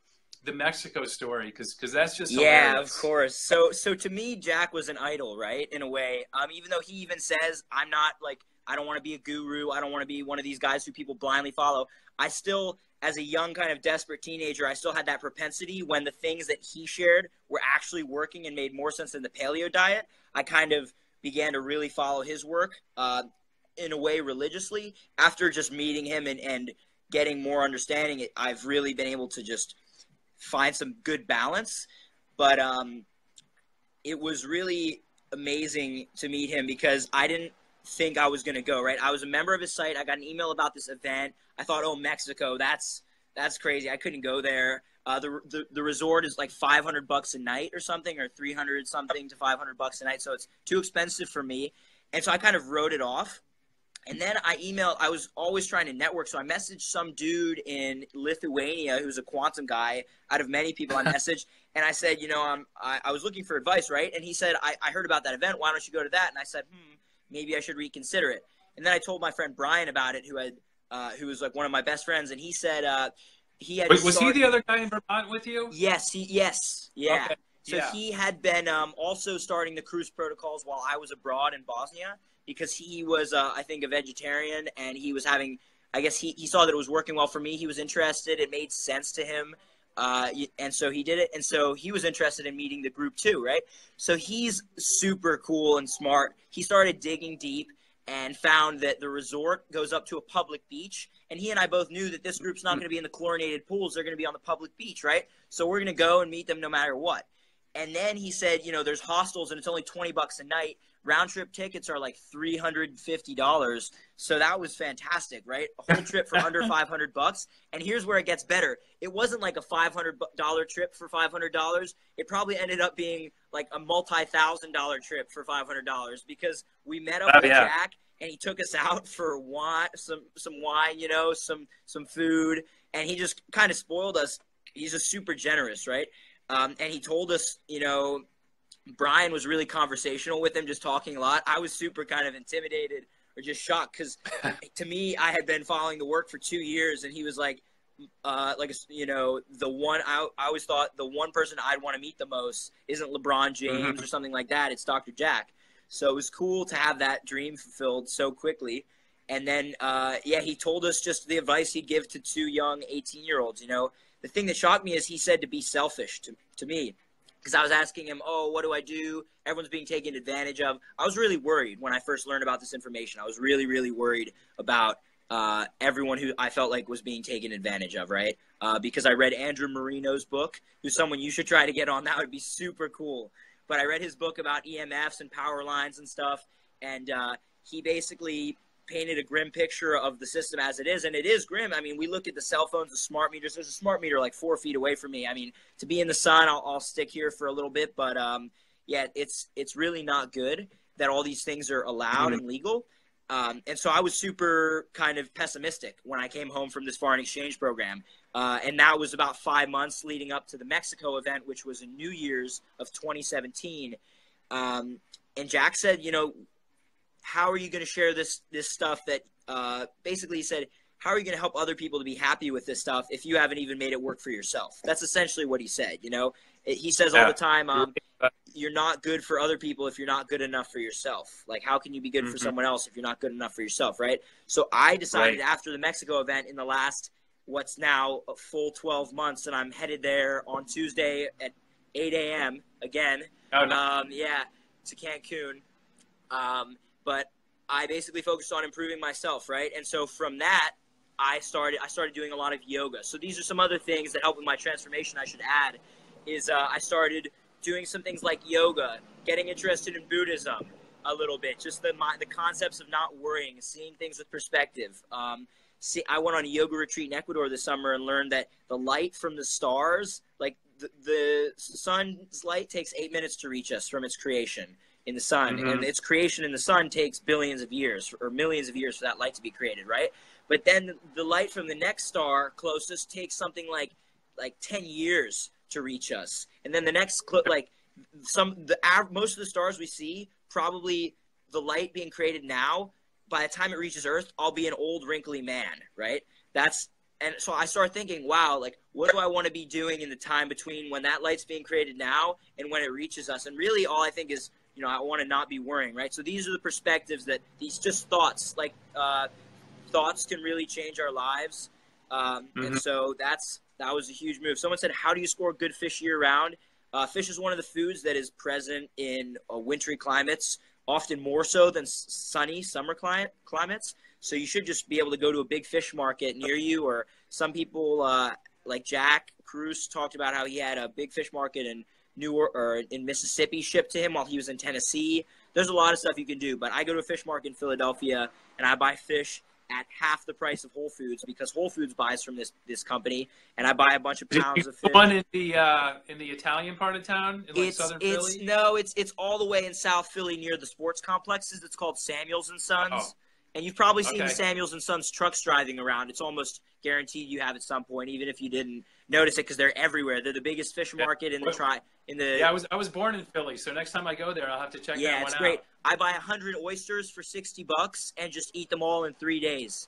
Speaker 1: the Mexico story, because that's just hilarious.
Speaker 2: Yeah, of course. So to me, Jack was an idol, right? In a way, even though he even says I'm not like, I don't want to be a guru. I don't want to be one of these guys who people blindly follow. I still, as a young kind of desperate teenager, I still had that propensity when the things that he shared were actually working and made more sense than the paleo diet. I kind of began to really follow his work in a way religiously. After just meeting him and getting more understanding, I've really been able to just find some good balance. But it was really amazing to meet him because I didn't think I was going to go, right? I was a member of his site. I got an email about this event. I thought, oh, Mexico, that's crazy. I couldn't go there. The resort is like $500 a night or something, or 300 something to $500 a night. So it's too expensive for me. And so I kind of wrote it off. And then I was always trying to network. So I messaged some dude in Lithuania who's a quantum guy out of many people I messaged. And I said, you know, I was looking for advice, right? And he said, I heard about that event. Why don't you go to that? And I said, maybe I should reconsider it. And then I told my friend Brian about it, who was like one of my best friends. And he said he had
Speaker 1: was he the other guy in Vermont with you?
Speaker 2: Yes. Yeah.
Speaker 1: Okay.
Speaker 2: So he had been also starting the Kruse protocols while I was abroad in Bosnia, because he was, I think, a vegetarian, and he was having, I guess he saw that it was working well for me. He was interested. It made sense to him. And so he did it. And so he was interested in meeting the group too, right? So he's super cool and smart. He started digging deep and found that the resort goes up to a public beach. And he and I both knew that this group's not going to be in the chlorinated pools. They're going to be on the public beach, right? So we're going to go and meet them no matter what. And then he said, you know, there's hostels and it's only $20 a night. Round trip tickets are like $350. So that was fantastic, right? A whole trip for under $500. And here's where it gets better. It wasn't like a $500 trip for $500. It probably ended up being like a multi-$1,000 trip for $500, because we met up with Jack and he took us out for wine, some wine, you know, some food, and he just kind of spoiled us. He's just super generous, right? And he told us, you know, Brian was really conversational with him, just talking a lot. I was super kind of intimidated or just shocked, because to me, I had been following the work for 2 years, and he was like, you know, the one I always thought the one person I'd want to meet the most isn't LeBron James or something like that. It's Dr. Jack. So it was cool to have that dream fulfilled so quickly. And then, he told us just the advice he'd give to 2 young 18-year-olds. You know, the thing that shocked me is he said to be selfish to me. Because I was asking him, oh, what do I do? Everyone's being taken advantage of. I was really worried when I first learned about this information. I was really, really worried about everyone who I felt like was being taken advantage of, right? Because I read Andrew Marino's book, who's someone you should try to get on. That would be super cool. But I read his book about EMFs and power lines and stuff, and he basically painted a grim picture of the system as it is, and it is grim. I mean, we look at the cell phones, the smart meters. There's a smart meter like 4 feet away from me. I mean, to be in the sun, I'll stick here for a little bit, but it's really not good that all these things are allowed and legal. And so I was super kind of pessimistic when I came home from this foreign exchange program. And that was about 5 months leading up to the Mexico event, which was in New Year's of 2017. And Jack said, you know, how are you going to share this stuff that basically he said, how are you going to help other people to be happy with this stuff if you haven't even made it work for yourself? That's essentially what he said. You know, he says all the time, you're not good for other people if you're not good enough for yourself. Like, how can you be good for someone else if you're not good enough for yourself, right? So I decided after the Mexico event in the last, what's now a full 12 months, and I'm headed there on Tuesday at 8 a.m. again.
Speaker 1: Oh, no.
Speaker 2: To Cancun. But I basically focused on improving myself, right? And so from that, I started doing a lot of yoga. So these are some other things that help with my transformation I should add is I started doing some things like yoga, getting interested in Buddhism a little bit, just the concepts of not worrying, seeing things with perspective. I went on a yoga retreat in Ecuador this summer and learned that the light from the stars, like the sun's light takes 8 minutes to reach us from its creation in the sun. And its creation in the sun takes billions of years or millions of years for that light to be created, right? But then the light from the next star closest takes something like 10 years to reach us. And then the next, most of the stars we see, probably the light being created now, by the time it reaches Earth, I'll be an old wrinkly man, right? And so I started thinking, wow, like, what do I want to be doing in the time between when that light's being created now and when it reaches us? And really all I think is, you know, I want to not be worrying, right? So these are the perspectives that these just thoughts, like thoughts can really change our lives. And so that was a huge move. Someone said, how do you score good fish year round? Fish is one of the foods that is present in wintry climates, often more so than sunny summer climates. So you should just be able to go to a big fish market near you, or some people like Jack Kruse talked about how he had a big fish market in in Mississippi shipped to him while he was in Tennessee. There's a lot of stuff you can do, but I go to a fish market in Philadelphia and I buy fish at half the price of Whole Foods because Whole Foods buys from this company, and I buy a bunch of pounds of fish.
Speaker 1: One in the Italian part of town, in like southern Philly?
Speaker 2: No, it's all the way in South Philly near the sports complexes. It's called Samuels and Sons.
Speaker 1: Oh.
Speaker 2: And you've probably seen the Samuels and Sons trucks driving around. It's almost guaranteed you have at some point, even if you didn't notice it, because they're everywhere. They're the biggest fish market in the
Speaker 1: Yeah, I was born in Philly, so next time I go there, I'll have to check that one out.
Speaker 2: Yeah, it's great. I buy 100 oysters for $60 and just eat them all in 3 days.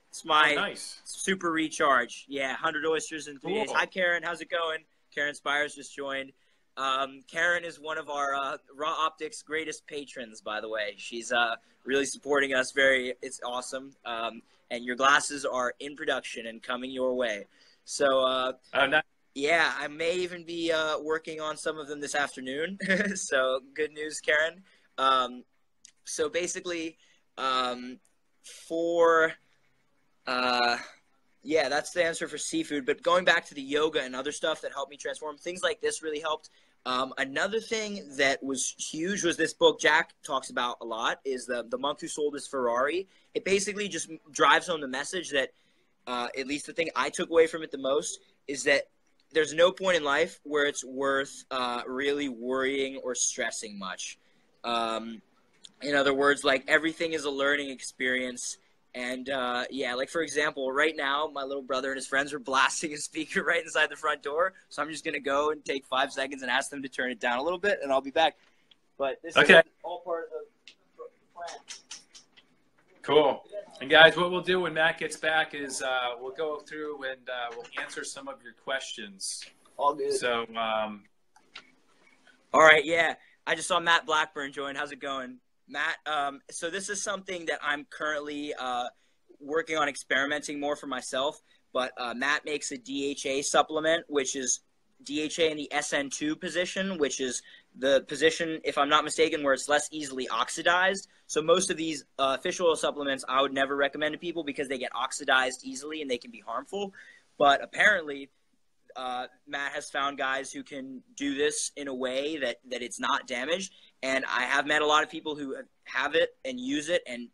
Speaker 2: It's my super recharge. Yeah, 100 oysters in 3 days. Hi, Karen. How's it going? Karen Spires just joined. Karen is one of our RaOptics greatest patrons, by the way. She's really supporting us. It's awesome. And your glasses are in production and coming your way. So, yeah, I may even be working on some of them this afternoon. So, good news, Karen. So, basically, yeah, that's the answer for seafood. But going back to the yoga and other stuff that helped me transform, things like this really helped. Another thing that was huge was this book Jack talks about a lot is the Monk Who Sold His Ferrari. It basically just drives home the message that, at least the thing I took away from it the most, is that there's no point in life where it's worth really worrying or stressing much. In other words, like, everything is a learning experience. And, yeah, like, for example, right now, my little brother and his friends are blasting a speaker right inside the front door. So I'm just going to go and take 5 seconds and ask them to turn it down a little bit, and I'll be back. But this is all part of the plan.
Speaker 1: Cool. And, guys, what we'll do when Matt gets back is we'll go through and we'll answer some of your questions.
Speaker 2: All good.
Speaker 1: So,
Speaker 2: all right, yeah. I just saw Matt Blackburn join. How's it going? Matt, so this is something that I'm currently working on experimenting more for myself, but Matt makes a DHA supplement, which is DHA in the SN2 position, which is the position, if I'm not mistaken, where it's less easily oxidized. So most of these fish oil supplements I would never recommend to people because they get oxidized easily and they can be harmful. But apparently Matt has found guys who can do this in a way that it's not damaged. And I have met a lot of people who have it and use it and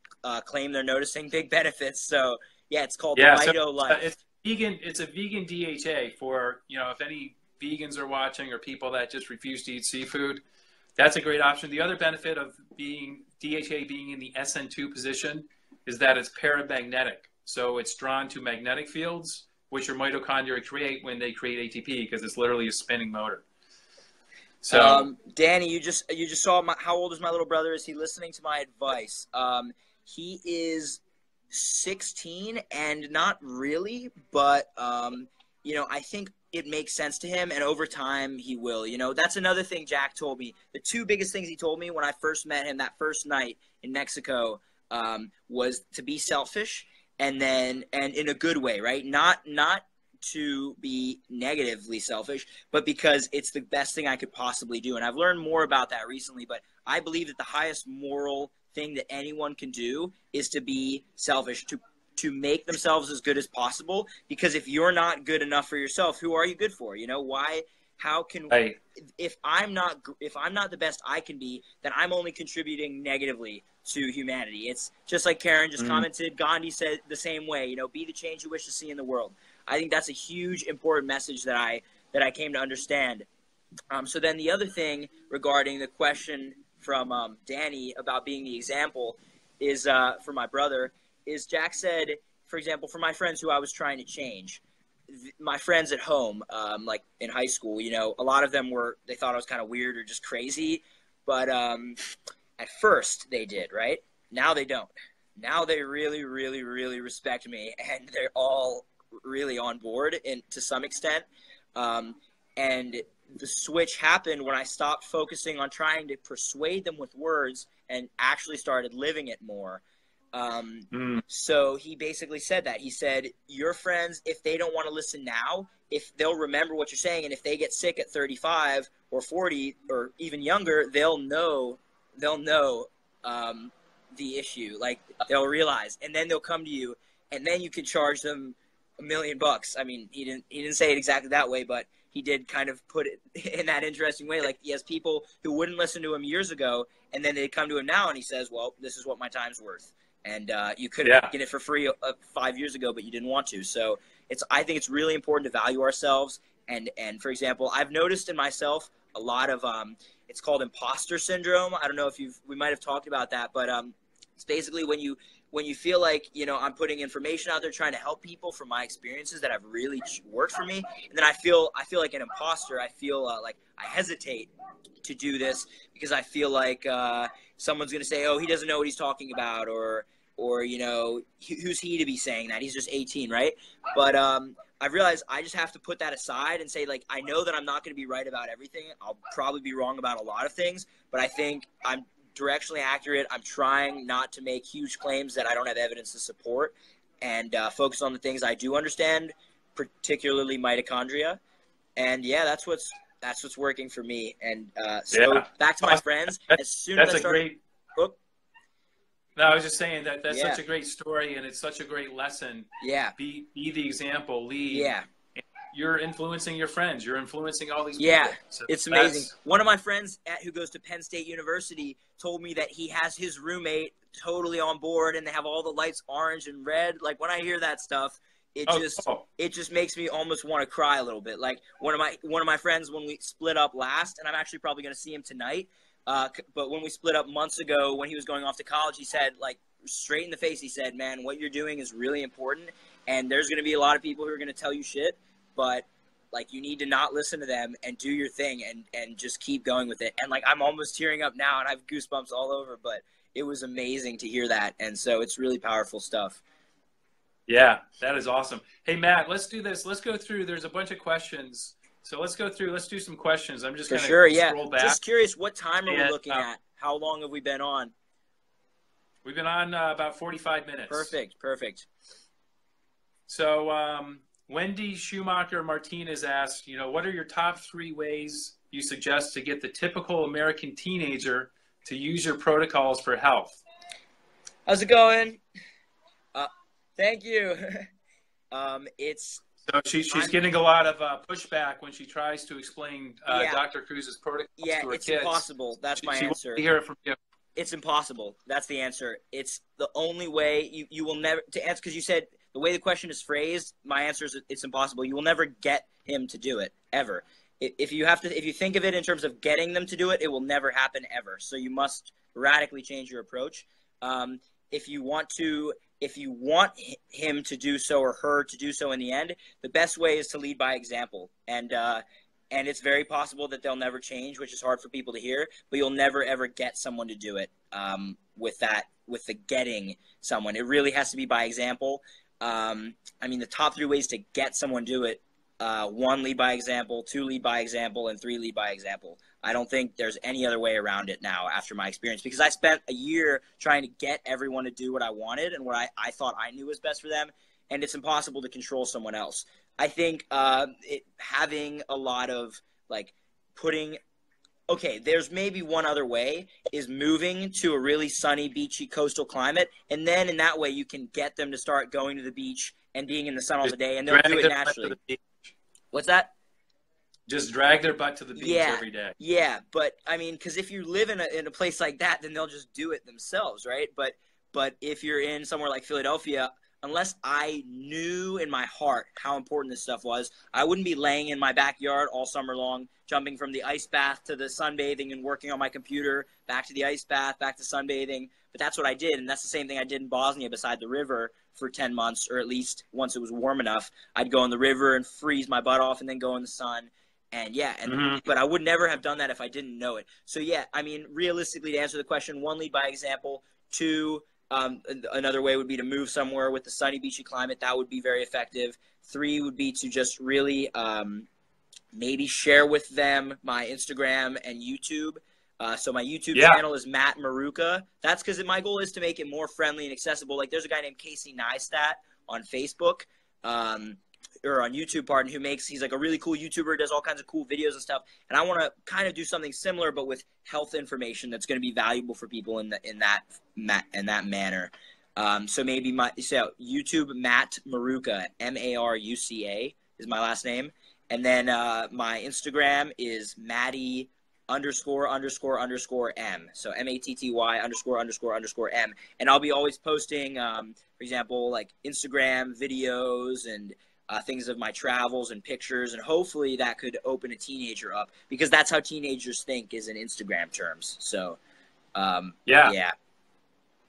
Speaker 2: claim they're noticing big benefits. So, yeah, it's called Mito Life.
Speaker 1: It's a vegan DHA for, if any vegans are watching or people that just refuse to eat seafood. That's a great option. The other benefit of DHA being in the SN2 position is that it's paramagnetic. So it's drawn to magnetic fields, which your mitochondria create when they create ATP, because it's literally a spinning motor. So,
Speaker 2: Danny, you just saw how old is my little brother? Is he listening to my advice? He is 16 and not really, but you know, I think it makes sense to him, and over time he will. You know, that's another thing Jack told me. The two biggest things he told me when I first met him that first night in Mexico was to be selfish, and in a good way, right? Not to be negatively selfish, but because it's the best thing I could possibly do. And I've learned more about that recently, but I believe that the highest moral thing that anyone can do is to be selfish, to make themselves as good as possible. Because if you're not good enough for yourself, who are you good for? You know, how can, if I'm not the best I can be, then I'm only contributing negatively to humanity. It's just like Karen just commented, Gandhi said the same way, you know, be the change you wish to see in the world. I think that's a huge, important message that I came to understand. So then the other thing regarding the question from Danny about being the example is, for my brother, is Jack said, for example, for my friends who I was trying to change, my friends at home, like in high school, you know, a lot of them they thought I was kind of weird or just crazy, but at first they did, right? Now they don't. Now they really, really, really respect me, and they're all really on board to some extent. And the switch happened when I stopped focusing on trying to persuade them with words and actually started living it more. So he basically said that. He said, your friends, if they don't want to listen now, if they'll remember what you're saying, and if they get sick at 35 or 40 or even younger, they'll know the issue. Like, they'll realize, and then they'll come to you, and then you can charge them $1 million. I mean, he didn't say it exactly that way, but he did kind of put it in that interesting way. Like, he has people who wouldn't listen to him years ago, and then they come to him now, and he says, well, this is what my time's worth. And you could have taken it for free 5 years ago, but you didn't want to. So I think it's really important to value ourselves. And for example, I've noticed in myself a lot of it's called imposter syndrome. I don't know if we might have talked about that, but it's basically when you feel like, you know, I'm putting information out there trying to help people from my experiences that have really worked for me, and then I feel like an imposter. I feel like I hesitate to do this because I feel like someone's going to say, oh, he doesn't know what he's talking about, or you know, who's he to be saying that? He's just 18, right? But I've realized I just have to put that aside and say, like, I know that I'm not going to be right about everything. I'll probably be wrong about a lot of things, but I think I'm directionally accurate. I'm trying not to make huge claims that I don't have evidence to support, and focus on the things I do understand, particularly mitochondria. And yeah, that's what's working for me. And back to my friends. As soon as I started,
Speaker 1: No, I was just saying that's such a great story, and it's such a great lesson.
Speaker 2: Yeah.
Speaker 1: Be the example, lead.
Speaker 2: Yeah.
Speaker 1: You're influencing your friends. You're influencing all these people.
Speaker 2: Yeah,
Speaker 1: So
Speaker 2: it's amazing. One of my friends who goes to Penn State University told me that he has his roommate totally on board, and they have all the lights orange and red. Like, when I hear that stuff, it just makes me almost want to cry a little bit. Like, one of my friends, when we split up last, and I'm actually probably going to see him tonight. But when we split up months ago, when he was going off to college, he said, like, straight in the face, he said, man, what you're doing is really important, and there's going to be a lot of people who are going to tell you shit, but, like, you need to not listen to them and do your thing and just keep going with it. And, like, I'm almost tearing up now, and I have goosebumps all over, but it was amazing to hear that, and so it's really powerful stuff.
Speaker 1: Yeah, that is awesome. Hey, Matt, let's do this. Let's go through. There's a bunch of questions. So let's go through. Let's do some questions. I'm just going to scroll back.
Speaker 2: Just curious, what time are we looking at? How long have we been on?
Speaker 1: We've been on about 45 minutes.
Speaker 2: Perfect.
Speaker 1: So Wendy Schumacher Martinez asked, you know, what are your top 3 ways you suggest to get the typical American teenager to use your protocols for health?
Speaker 2: How's it going? Thank you.
Speaker 1: So she's getting a lot of pushback when she tries to explain Dr. Kruse's protocols to her kids.
Speaker 2: Yeah, it's impossible. That's my answer.
Speaker 1: Wants to hear it from you.
Speaker 2: It's impossible. That's the answer. It's the only way you will never to answer, because you said the way the question is phrased. My answer is it's impossible. You will never get him to do it ever. If you think of it in terms of getting them to do it, it will never happen ever. So you must radically change your approach. If you want him to do so or her to do so in the end, the best way is to lead by example. And it's very possible that they'll never change, which is hard for people to hear, but you'll never, ever get someone to do it. with the getting someone. It really has to be by example. I mean, the top 3 ways to get someone to do it: 1, lead by example; 2, lead by example; and 3, lead by example. I don't think there's any other way around it now after my experience, because I spent a year trying to get everyone to do what I wanted and what I thought I knew was best for them, and it's impossible to control someone else. I think having a lot of there's maybe one other way, is moving to a really sunny, beachy, coastal climate, and then in that way you can get them to start going to the beach and being in the sun all the day, and they'll do it naturally. What's that?
Speaker 1: Just drag their butt to the beach every day.
Speaker 2: Yeah, but I mean, because if you live in a place like that, then they'll just do it themselves, right? But if you're in somewhere like Philadelphia, unless I knew in my heart how important this stuff was, I wouldn't be laying in my backyard all summer long, jumping from the ice bath to the sunbathing and working on my computer, back to the ice bath, back to sunbathing. But that's what I did, and that's the same thing I did in Bosnia beside the river for 10 months, or at least once it was warm enough. I'd go in the river and freeze my butt off and then go in the sun. And but I would never have done that if I didn't know it. So yeah, I mean, realistically, to answer the question, 1, lead by example; 2, another way would be to move somewhere with the sunny, beachy climate. That would be very effective. 3 would be to just really maybe share with them my Instagram and YouTube. So my YouTube channel is Matt Maruca. That's because my goal is to make it more friendly and accessible. Like, there's a guy named Casey Neistat on Facebook, or on YouTube, pardon, he's like a really cool YouTuber, does all kinds of cool videos and stuff. And I want to kind of do something similar, but with health information that's going to be valuable for people in that manner. So maybe YouTube Matt Maruca, Maruca is my last name. And then my Instagram is Matty ____M. So MATTY____M. And I'll be always posting, for example, like Instagram videos and things of my travels and pictures, and hopefully that could open a teenager up, because that's how teenagers think, is in Instagram terms. So, yeah.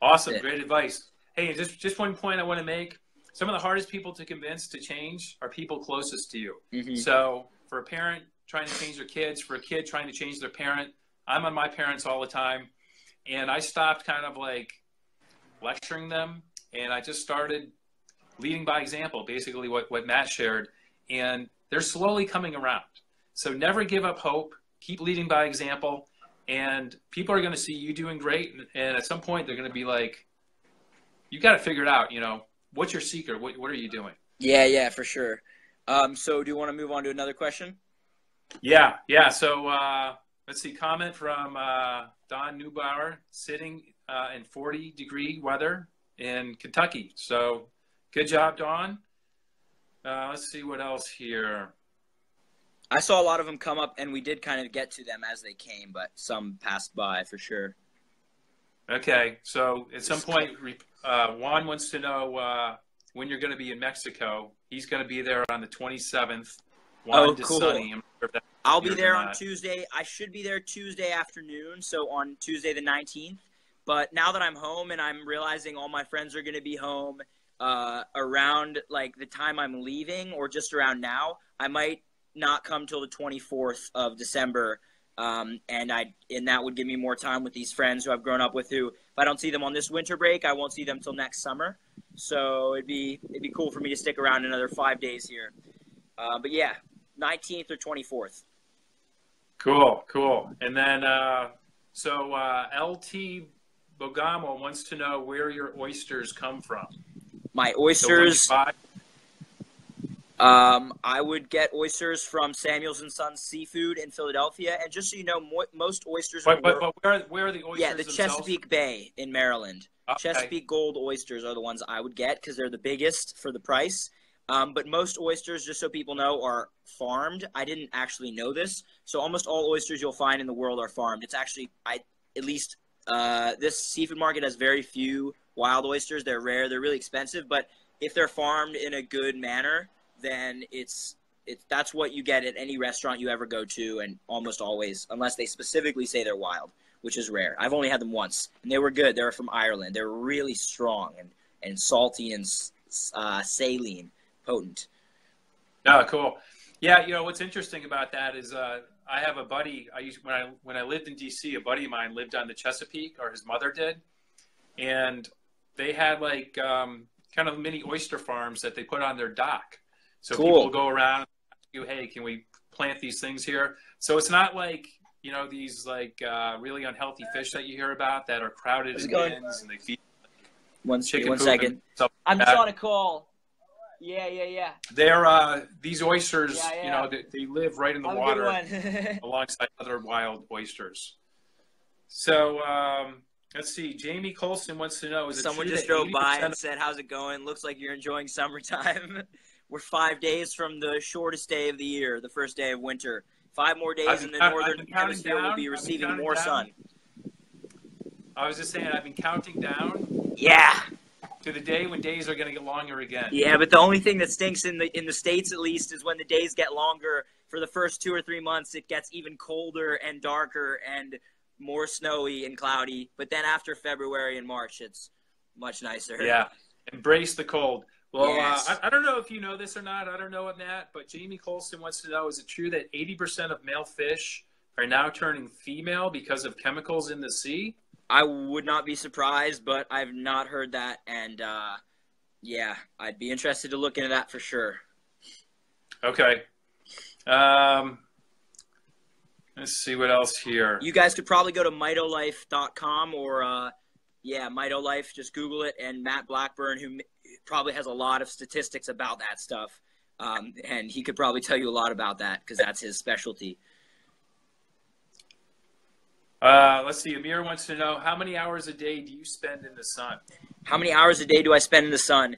Speaker 1: Awesome. Great advice. Hey, just one point I want to make. Some of the hardest people to convince to change are people closest to you. Mm-hmm. So for a parent trying to change their kids, for a kid trying to change their parent, I'm on my parents all the time. And I stopped kind of like lecturing them, and I just started leading by example, basically what Matt shared, and they're slowly coming around. So never give up hope. Keep leading by example, and people are going to see you doing great, and at some point they're going to be like, you got to figure it out, what's your secret? What are you doing?
Speaker 2: Yeah, for sure. So do you want to move on to another question?
Speaker 1: Yeah. So let's see, comment from Don Neubauer, sitting in 40-degree weather in Kentucky. So good job, Dawn. Let's see what else here.
Speaker 2: I saw a lot of them come up, and we did kind of get to them as they came, but some passed by for sure.
Speaker 1: Okay, so at some point, Juan wants to know when you're going to be in Mexico. He's going to be there on the 27th.
Speaker 2: Cool. Sunny. I'll be there on Tuesday. I should be there Tuesday afternoon, so on Tuesday the 19th. But now that I'm home and I'm realizing all my friends are going to be home around like the time I'm leaving, or just around now, I might not come till the 24th of December, and that would give me more time with these friends who I've grown up with, who, if I don't see them on this winter break, I won't see them till next summer. So it'd be cool for me to stick around another 5 days here. But yeah, 19th or 24th.
Speaker 1: Cool. And then LT Bogamo wants to know where your oysters come from.
Speaker 2: My oysters, I would get oysters from Samuels and Sons Seafood in Philadelphia. And just so you know, most oysters
Speaker 1: But where are the oysters?
Speaker 2: Yeah, the Chesapeake Bay in Maryland. Okay. Chesapeake Gold oysters are the ones I would get because they're the biggest for the price. But most oysters, just so people know, are farmed. I didn't actually know this. So almost all oysters you'll find in the world are farmed. It's actually, this seafood market has very few wild oysters. They're rare. They're really expensive. But if they're farmed in a good manner, then that's what you get at any restaurant you ever go to, and almost always, unless they specifically say they're wild, which is rare. I've only had them once, and they were good. They were from Ireland. They were really strong and salty and saline, potent.
Speaker 1: Oh, cool. Yeah, what's interesting about that is I have a buddy. When I lived in DC, a buddy of mine lived on the Chesapeake, or his mother did, and they had like kind of mini oyster farms that they put on their dock. So
Speaker 2: Cool.
Speaker 1: people will go around and ask you, hey, can we plant these things here? So it's not like these like really unhealthy fish that you hear about that are crowded in bins and they feed chicken.
Speaker 2: One second. I'm just on a call. Yeah.
Speaker 1: They're these oysters.
Speaker 2: Yeah.
Speaker 1: They live right in the
Speaker 2: Have
Speaker 1: water
Speaker 2: a good one.
Speaker 1: alongside other wild oysters. So let's see. Jamie Colson wants to know: is it
Speaker 2: Someone
Speaker 1: true
Speaker 2: just
Speaker 1: that
Speaker 2: drove by
Speaker 1: 80%
Speaker 2: and said, "How's it going? Looks like you're enjoying summertime." We're 5 days from the shortest day of the year, the first day of winter. 5 more days in the northern hemisphere will be receiving more sun.
Speaker 1: I was just saying, I've been counting down.
Speaker 2: Yeah.
Speaker 1: To the day when days are going to get longer again.
Speaker 2: Yeah, but the only thing that stinks in the States, at least, is when the days get longer. For the first 2 or 3 months, it gets even colder and darker and more snowy and cloudy. But then after February and March, it's much nicer.
Speaker 1: Yeah, embrace the cold. Well,
Speaker 2: Yes.
Speaker 1: I don't know if you know this or not. I don't know, Matt, but Jamie Colson wants to know: is it true that 80% of male fish are now turning female because of chemicals in the sea?
Speaker 2: I would not be surprised, but I've not heard that, and yeah, I'd be interested to look into that for sure.
Speaker 1: Okay. Let's see what else here.
Speaker 2: You guys could probably go to mitolife.com or, Mitolife, just Google it, and Matt Blackburn, who probably has a lot of statistics about that stuff, and he could probably tell you a lot about that because that's his specialty.
Speaker 1: Let's see. Amir wants to know: how many hours a day do you spend in the sun?
Speaker 2: How many hours a day do I spend in the sun?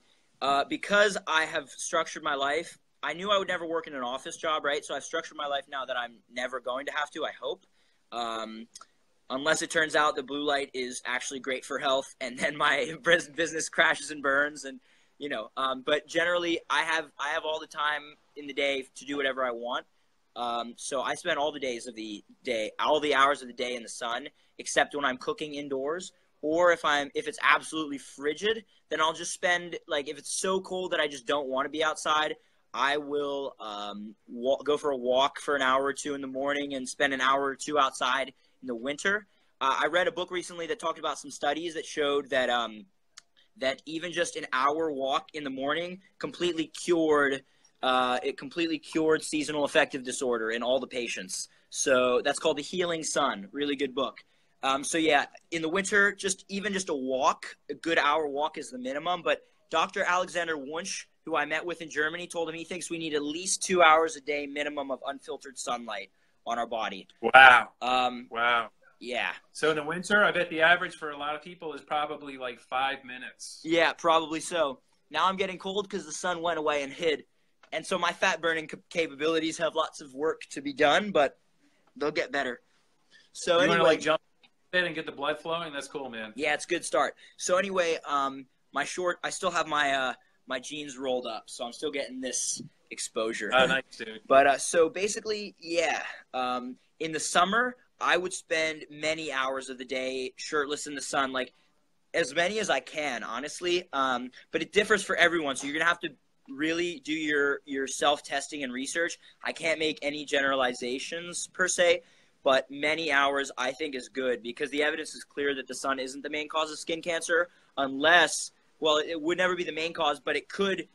Speaker 2: Because I have structured my life, I knew I would never work in an office job, right? So I've structured my life now that I'm never going to have to, I hope. Unless it turns out the blue light is actually great for health, and then my business crashes and burns, and but generally I have all the time in the day to do whatever I want. So I spend all the days of the day, all the hours of the day in the sun, except when I'm cooking indoors, or if it's absolutely frigid, then I'll just spend, like, if it's so cold that I just don't want to be outside, I will go for a walk for an hour or two in the morning and spend an hour or two outside in the winter. I read a book recently that talked about some studies that showed that that even just an hour walk in the morning completely cured seasonal affective disorder in all the patients. So that's called The Healing Sun. Really good book. So yeah, in the winter, even just a walk, a good hour walk is the minimum. But Dr. Alexander Wunsch, who I met with in Germany, told him he thinks we need at least 2 hours a day minimum of unfiltered sunlight on our body.
Speaker 1: Wow.
Speaker 2: Wow. Yeah.
Speaker 1: So in the winter, I bet the average for a lot of people is probably like 5 minutes.
Speaker 2: Yeah, probably so. Now I'm getting cold because the sun went away and hid. And so my fat burning capabilities have lots of work to be done, but they'll get better. So
Speaker 1: you
Speaker 2: anyway,
Speaker 1: want to like jump in and get the blood flowing? That's cool, man.
Speaker 2: Yeah, it's a good start. So anyway, I still have my my jeans rolled up, so I'm still getting this exposure.
Speaker 1: Oh, nice, dude.
Speaker 2: But so basically, yeah. In the summer, I would spend many hours of the day shirtless in the sun, like as many as I can, honestly. But it differs for everyone, so you're gonna have to really do your self-testing and research. I can't make any generalizations per se, but many hours I think is good because the evidence is clear that the sun isn't the main cause of skin cancer unless, well, it would never be the main cause, but it could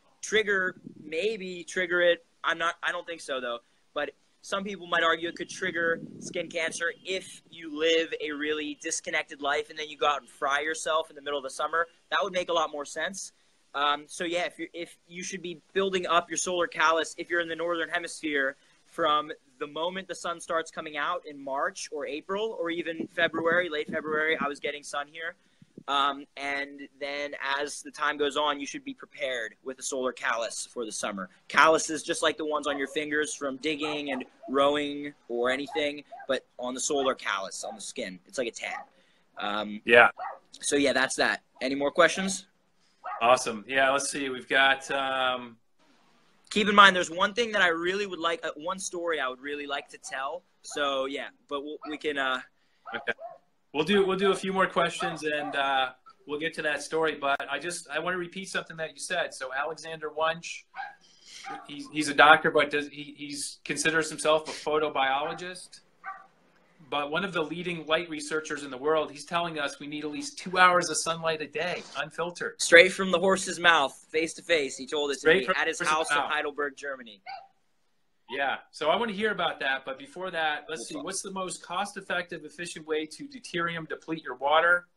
Speaker 2: maybe trigger it. I don't think so though, but some people might argue it could trigger skin cancer if you live a really disconnected life and then you go out and fry yourself in the middle of the summer. That would make a lot more sense. So yeah, if you should be building up your solar callus if you're in the northern hemisphere from the moment the sun starts coming out in March or April or even February, late February. I was getting sun here. And then as the time goes on, you should be prepared with a solar callus for the summer. Calluses just like the ones on your fingers from digging and rowing or anything, but on the solar callus on the skin. It's like a tan.
Speaker 1: Yeah.
Speaker 2: So yeah, that's that. Any more questions?
Speaker 1: Awesome. Yeah, let's see. We've got
Speaker 2: keep in mind there's one thing that I really would like, one story I would really like to tell. So yeah, but we can
Speaker 1: okay. We'll do a few more questions and we'll get to that story, but I want to repeat something that you said. So Alexander Wunsch, he's a doctor, but he's considers himself a photobiologist. But one of the leading light researchers in the world, he's telling us we need at least 2 hours of sunlight a day, unfiltered.
Speaker 2: Straight from the horse's mouth, face to face. He told us at his house in Heidelberg, Germany.
Speaker 1: Yeah, so I want to hear about that. But before that, let's see. What's the most cost-effective, efficient way to deuterium deplete your water?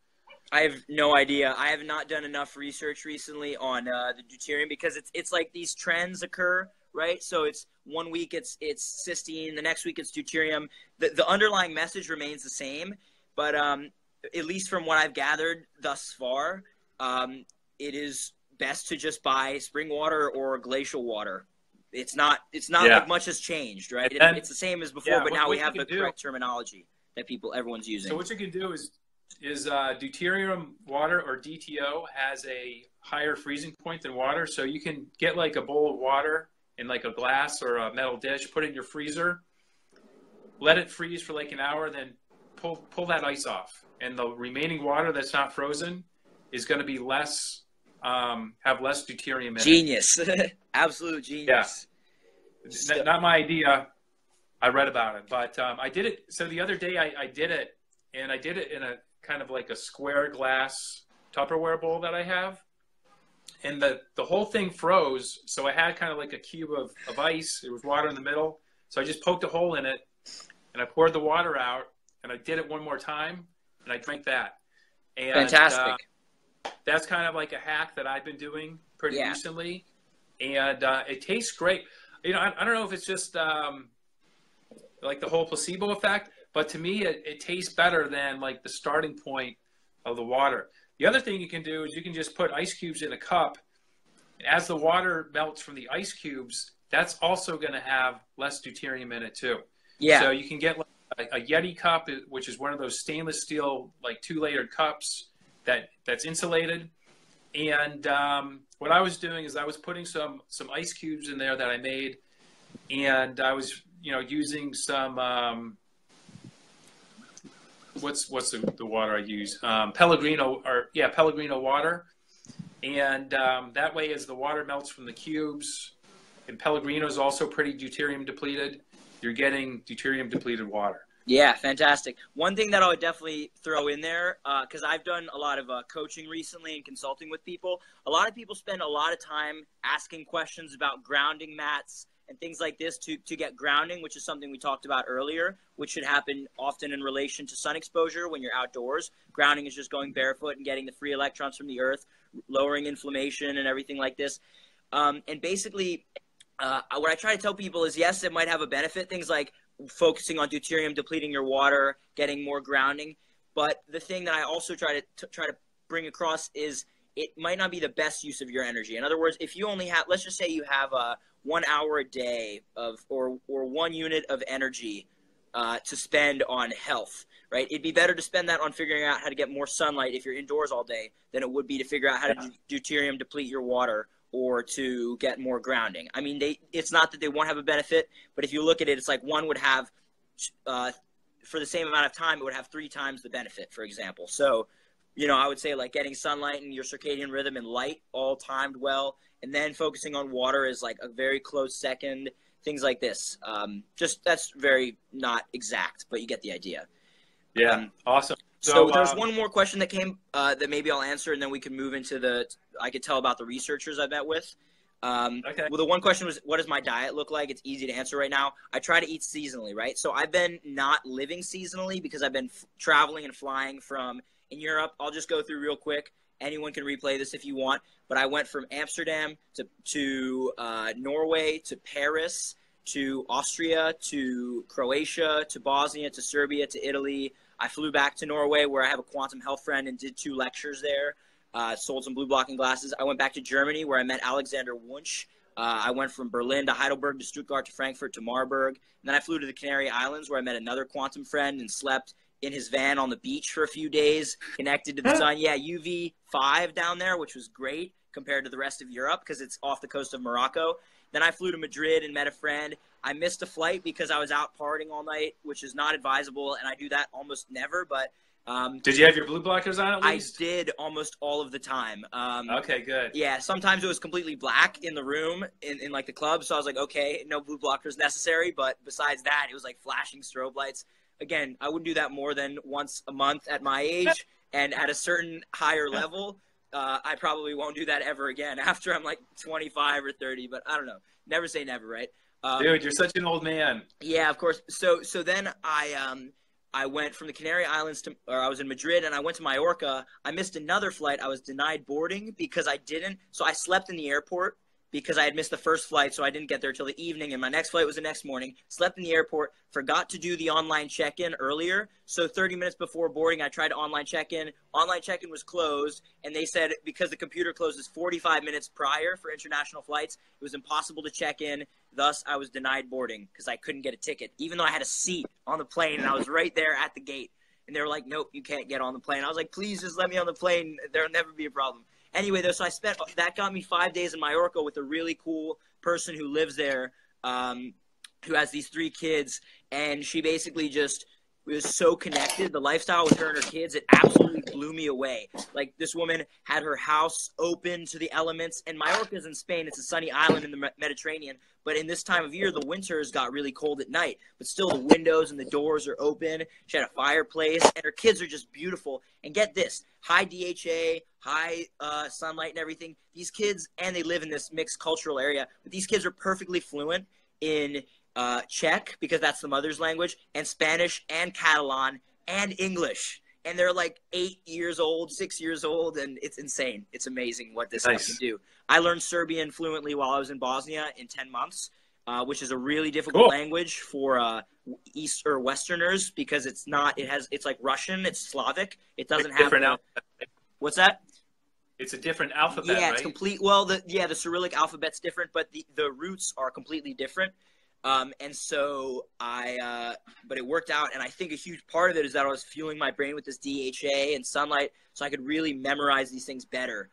Speaker 2: I have no idea. I have not done enough research recently on the deuterium because it's like these trends occur, right? So it's 1 week it's cysteine, the next week it's deuterium. The underlying message remains the same, but at least from what I've gathered thus far, it is best to just buy spring water or glacial water. It's not like much has changed, right? It's the same as before, but now we have the correct terminology that everyone's using.
Speaker 1: So what you can do is deuterium water, or DTO, has a higher freezing point than water. So you can get like a bowl of water in like a glass or a metal dish, put it in your freezer, let it freeze for like an hour, then pull that ice off. And the remaining water that's not frozen is going to be less, have less deuterium in it.
Speaker 2: Genius. Absolute genius.
Speaker 1: Yeah. Not my idea. I read about it, but I did it. So the other day I did it, and I did it in a kind of like a square glass Tupperware bowl that I have. And the whole thing froze. So I had kind of like a cube of ice. There was water in the middle. So I just poked a hole in it, and I poured the water out, and I did it one more time, and I drank that. And,
Speaker 2: fantastic.
Speaker 1: That's kind of like a hack that I've been doing pretty recently. And it tastes great. You know, I don't know if it's just like the whole placebo effect, but to me, it tastes better than like the starting point of the water. The other thing you can do is you can just put ice cubes in a cup. As the water melts from the ice cubes, that's also going to have less deuterium in it too. Yeah. So you can get like a Yeti cup, which is one of those stainless steel, like 2-layered cups that's insulated. And what I was doing is I was putting some ice cubes in there that I made, and I was, using some what's the water I use? Pellegrino water. And that way, as the water melts from the cubes, and Pellegrino is also pretty deuterium depleted, you're getting deuterium depleted water.
Speaker 2: Yeah, fantastic. One thing that I would definitely throw in there, because I've done a lot of coaching recently and consulting with people. A lot of people spend a lot of time asking questions about grounding mats and things like this to get grounding, which is something we talked about earlier, which should happen often in relation to sun exposure when you're outdoors. Grounding is just going barefoot and getting the free electrons from the earth, lowering inflammation and everything like this. And basically, what I try to tell people is, yes, it might have a benefit, things like focusing on deuterium, depleting your water, getting more grounding. But the thing that I also try to bring across is it might not be the best use of your energy. In other words, if you only have, let's just say you have 1 hour a day or 1 unit of energy to spend on health, right? It'd be better to spend that on figuring out how to get more sunlight if you're indoors all day than it would be to figure out how to deuterium deplete your water or to get more grounding. I mean, it's not that they won't have a benefit, but if you look at it, it's like one would have, for the same amount of time, it would have 3 times the benefit, for example. So, I would say like getting sunlight and your circadian rhythm and light all timed well, and then focusing on water is like a very close second, things like this. Just that's very not exact, but you get the idea.
Speaker 1: Yeah, awesome.
Speaker 2: So there's one more question that came that maybe I'll answer, and then we can move into I could tell about the researchers I met with. Okay. Well, the one question was, what does my diet look like? It's easy to answer right now. I try to eat seasonally, right? So I've been not living seasonally because I've been traveling and flying from in Europe. I'll just go through real quick. Anyone can replay this if you want. But I went from Amsterdam to Norway to Paris to Austria to Croatia to Bosnia to Serbia to Italy. I flew back to Norway where I have a quantum health friend and did 2 lectures there. Sold some blue blocking glasses. I went back to Germany where I met Alexander Wunsch. I went from Berlin to Heidelberg to Stuttgart to Frankfurt to Marburg. And then I flew to the Canary Islands where I met another quantum friend and slept in his van on the beach for a few days, connected to the sun. Yeah, UV5 down there, which was great compared to the rest of Europe because it's off the coast of Morocco. Then I flew to Madrid and met a friend. I missed a flight because I was out partying all night, which is not advisable, and I do that almost never. But
Speaker 1: Did you have your blue blockers on at least?
Speaker 2: I did almost all of the time.
Speaker 1: Okay, good.
Speaker 2: Yeah, sometimes it was completely black in the room in like the club, so I was like, okay, no blue blockers necessary. But besides that, it was like flashing strobe lights. Again, I wouldn't do that more than once a month at my age, and at a certain higher level, I probably won't do that ever again after I'm like 25 or 30. But I don't know. Never say never, right?
Speaker 1: Dude, you're such an old man.
Speaker 2: Yeah, of course. So then I went from the Canary Islands I was in Madrid, and I went to Mallorca. I missed another flight. I was denied boarding because so I slept in the airport because I had missed the first flight, so I didn't get there till the evening, and my next flight was the next morning. Slept in the airport, forgot to do the online check-in earlier, so 30 minutes before boarding, I tried to online check-in. Online check-in was closed, and they said because the computer closes 45 minutes prior for international flights, it was impossible to check in. Thus, I was denied boarding because I couldn't get a ticket, even though I had a seat on the plane, and I was right there at the gate. And they were like, nope, you can't get on the plane. I was like, please just let me on the plane. There'll never be a problem. Anyway, though, so that got me 5 days in Mallorca with a really cool person who lives there, who has these 3 kids, and she basically just was so connected. The lifestyle with her and her kids, it absolutely blew me away. Like, this woman had her house open to the elements, and Mallorca's in Spain. It's a sunny island in the Mediterranean, but in this time of year, the winters got really cold at night, but still the windows and the doors are open. She had a fireplace, and her kids are just beautiful. And get this, high DHA, high sunlight and everything. These kids, and they live in this mixed cultural area, but these kids are perfectly fluent in Czech, because that's the mother's language, and Spanish and Catalan and English. And they're like 8 years old, 6 years old, and it's insane. It's amazing what this stuff can do. I learned Serbian fluently while I was in Bosnia in 10 months, which is a really difficult language for East or Westerners, because it's like Russian, it's Slavic. It doesn't have
Speaker 1: different alphabet.
Speaker 2: What's that?
Speaker 1: It's a different alphabet,
Speaker 2: yeah,
Speaker 1: right?
Speaker 2: It's complete. Well, the Cyrillic alphabet's different, but the roots are completely different. And so but it worked out. And I think a huge part of it is that I was fueling my brain with this DHA and sunlight, so I could really memorize these things better.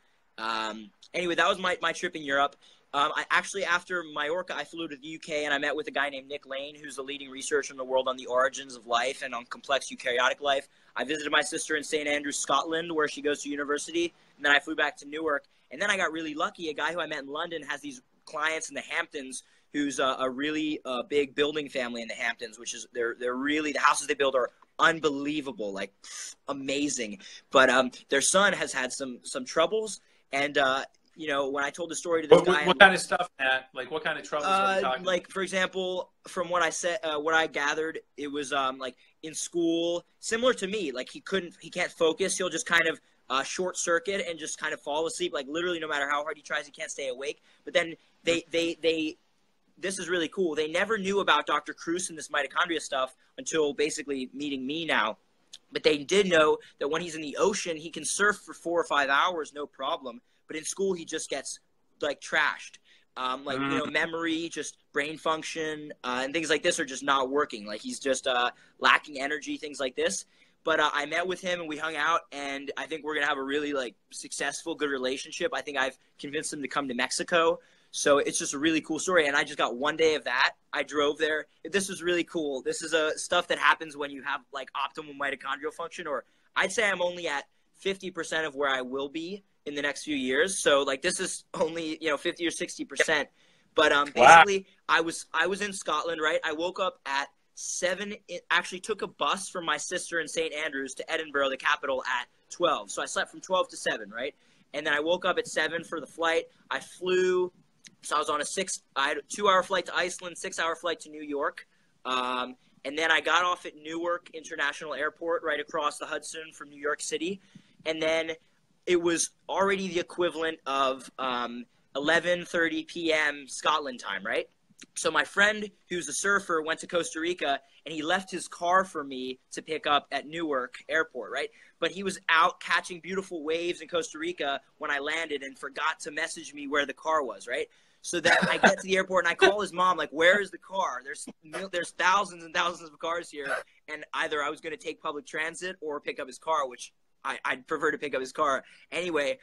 Speaker 2: Anyway, that was my trip in Europe. I actually, after Mallorca, I flew to the UK, and I met with a guy named Nick Lane, who's the leading researcher in the world on the origins of life and on complex eukaryotic life. I visited my sister in St. Andrews, Scotland, where she goes to university, and then I flew back to Newark. And then I got really lucky. A guy who I met in London has these clients in the Hamptons, who's a really big building family in the Hamptons, which is they're really, the houses they build are unbelievable, like amazing. But their son has had some troubles, and you know, when I told the story to this guy,
Speaker 1: what kind of stuff, Matt? Like, what kind of troubles are we talking?
Speaker 2: Like, for example, from what I said, what I gathered, it was like in school, similar to me. Like, he can't focus. He'll just kind of short circuit and just kind of fall asleep. Like, literally, no matter how hard he tries, he can't stay awake. But then this is really cool. They never knew about Dr. Kruse and this mitochondria stuff until basically meeting me now. But they did know that when he's in the ocean, he can surf for 4 or 5 hours, no problem. But in school, he just gets like trashed. Like, you know, memory, just brain function, and things like this are just not working. Like, he's just lacking energy, things like this. But I met with him and we hung out, and I think we're going to have a really like successful, good relationship. I think I've convinced him to come to Mexico. So it's just a really cool story. And I just got 1 day of that. I drove there. This was really cool. This is stuff that happens when you have like optimal mitochondrial function, or I'd say I'm only at 50% of where I will be in the next few years. So like, this is only, you know, 50 or 60%. But basically I was in Scotland, right? I woke up at 7, actually took a bus from my sister in St. Andrews to Edinburgh, the capital, at 12. So I slept from 12 to 7, right? And then I woke up at 7 for the flight. I flew, so I was on I had a 2-hour flight to Iceland, 6-hour flight to New York. And then I got off at Newark International Airport, right across the Hudson from New York City. And then it was already the equivalent of 11:30 p.m. Scotland time, right? So my friend, who's a surfer, went to Costa Rica, and he left his car for me to pick up at Newark Airport, right? But he was out catching beautiful waves in Costa Rica when I landed and forgot to message me where the car was, right? So then I get to the airport, and I call his mom, like, where is the car? There's thousands and thousands of cars here, and either I was going to take public transit or pick up his car, which I'd prefer to pick up his car. Anyway,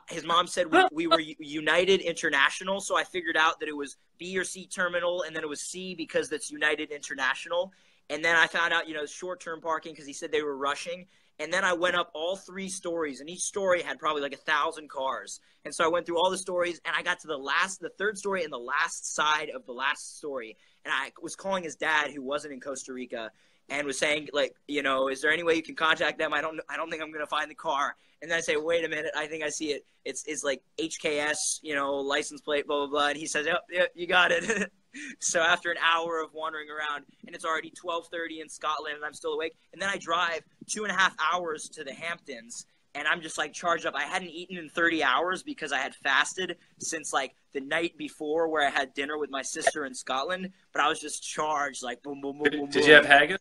Speaker 2: his mom said we were United International, so I figured out that it was B or C terminal, and then it was C because that's United International. And then I found out, you know, short-term parking because he said they were rushing. And then I went up all 3 stories, and each story had probably like 1,000 cars. And so I went through all the stories, and I got to the 3rd story and the last side of the last story. And I was calling his dad, who wasn't in Costa Rica, and was saying, like, you know, is there any way you can contact them? I don't think I'm going to find the car. And then I say, wait a minute, I think I see it. It's like HKS, you know, license plate, blah, blah, blah. And he says, yep, you got it. So after an hour of wandering around, and it's already 12:30 in Scotland, and I'm still awake, and then I drive 2.5 hours to the Hamptons, and I'm just like charged up. I hadn't eaten in 30 hours because I had fasted since like the night before, where I had dinner with my sister in Scotland, but I was just charged, like boom, boom, boom, boom.
Speaker 1: Did you have haggis?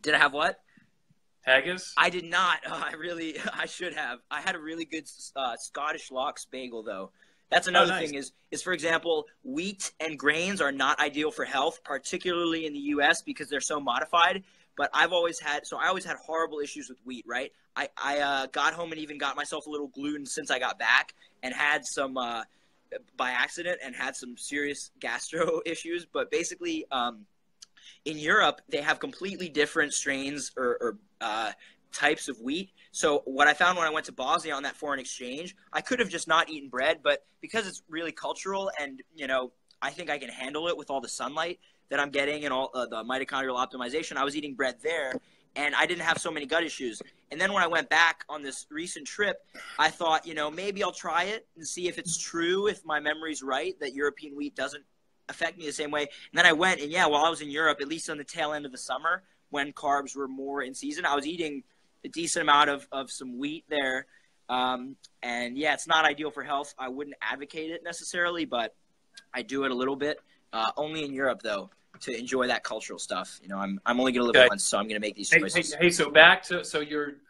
Speaker 2: Did I have what?
Speaker 1: Haggis?
Speaker 2: I did not. I should have. I had a really good Scottish lox bagel, though. That's another thing is, for example, wheat and grains are not ideal for health, particularly in the U.S. because they're so modified. But I always had horrible issues with wheat, right? I got home and even got myself a little gluten since I got back, and had some, by accident, and had some serious gastro issues. But basically, in Europe, they have completely different strains or types of wheat. So what I found when I went to Bosnia on that foreign exchange, I could have just not eaten bread, but because it's really cultural and, you know, I think I can handle it with all the sunlight that I'm getting and all the mitochondrial optimization, I was eating bread there, and I didn't have so many gut issues. And then when I went back on this recent trip, I thought, you know, maybe I'll try it and see if it's true, if my memory's right, that European wheat doesn't affect me the same way. And then I went, and yeah, while I was in Europe, at least on the tail end of the summer, when carbs were more in season, I was eating a decent amount of some wheat there. And yeah, it's not ideal for health. I wouldn't advocate it necessarily, but I do it a little bit, only in Europe though, to enjoy that cultural stuff. You know, I'm only going to live once, so I'm going to make these choices.
Speaker 1: Hey, so back to,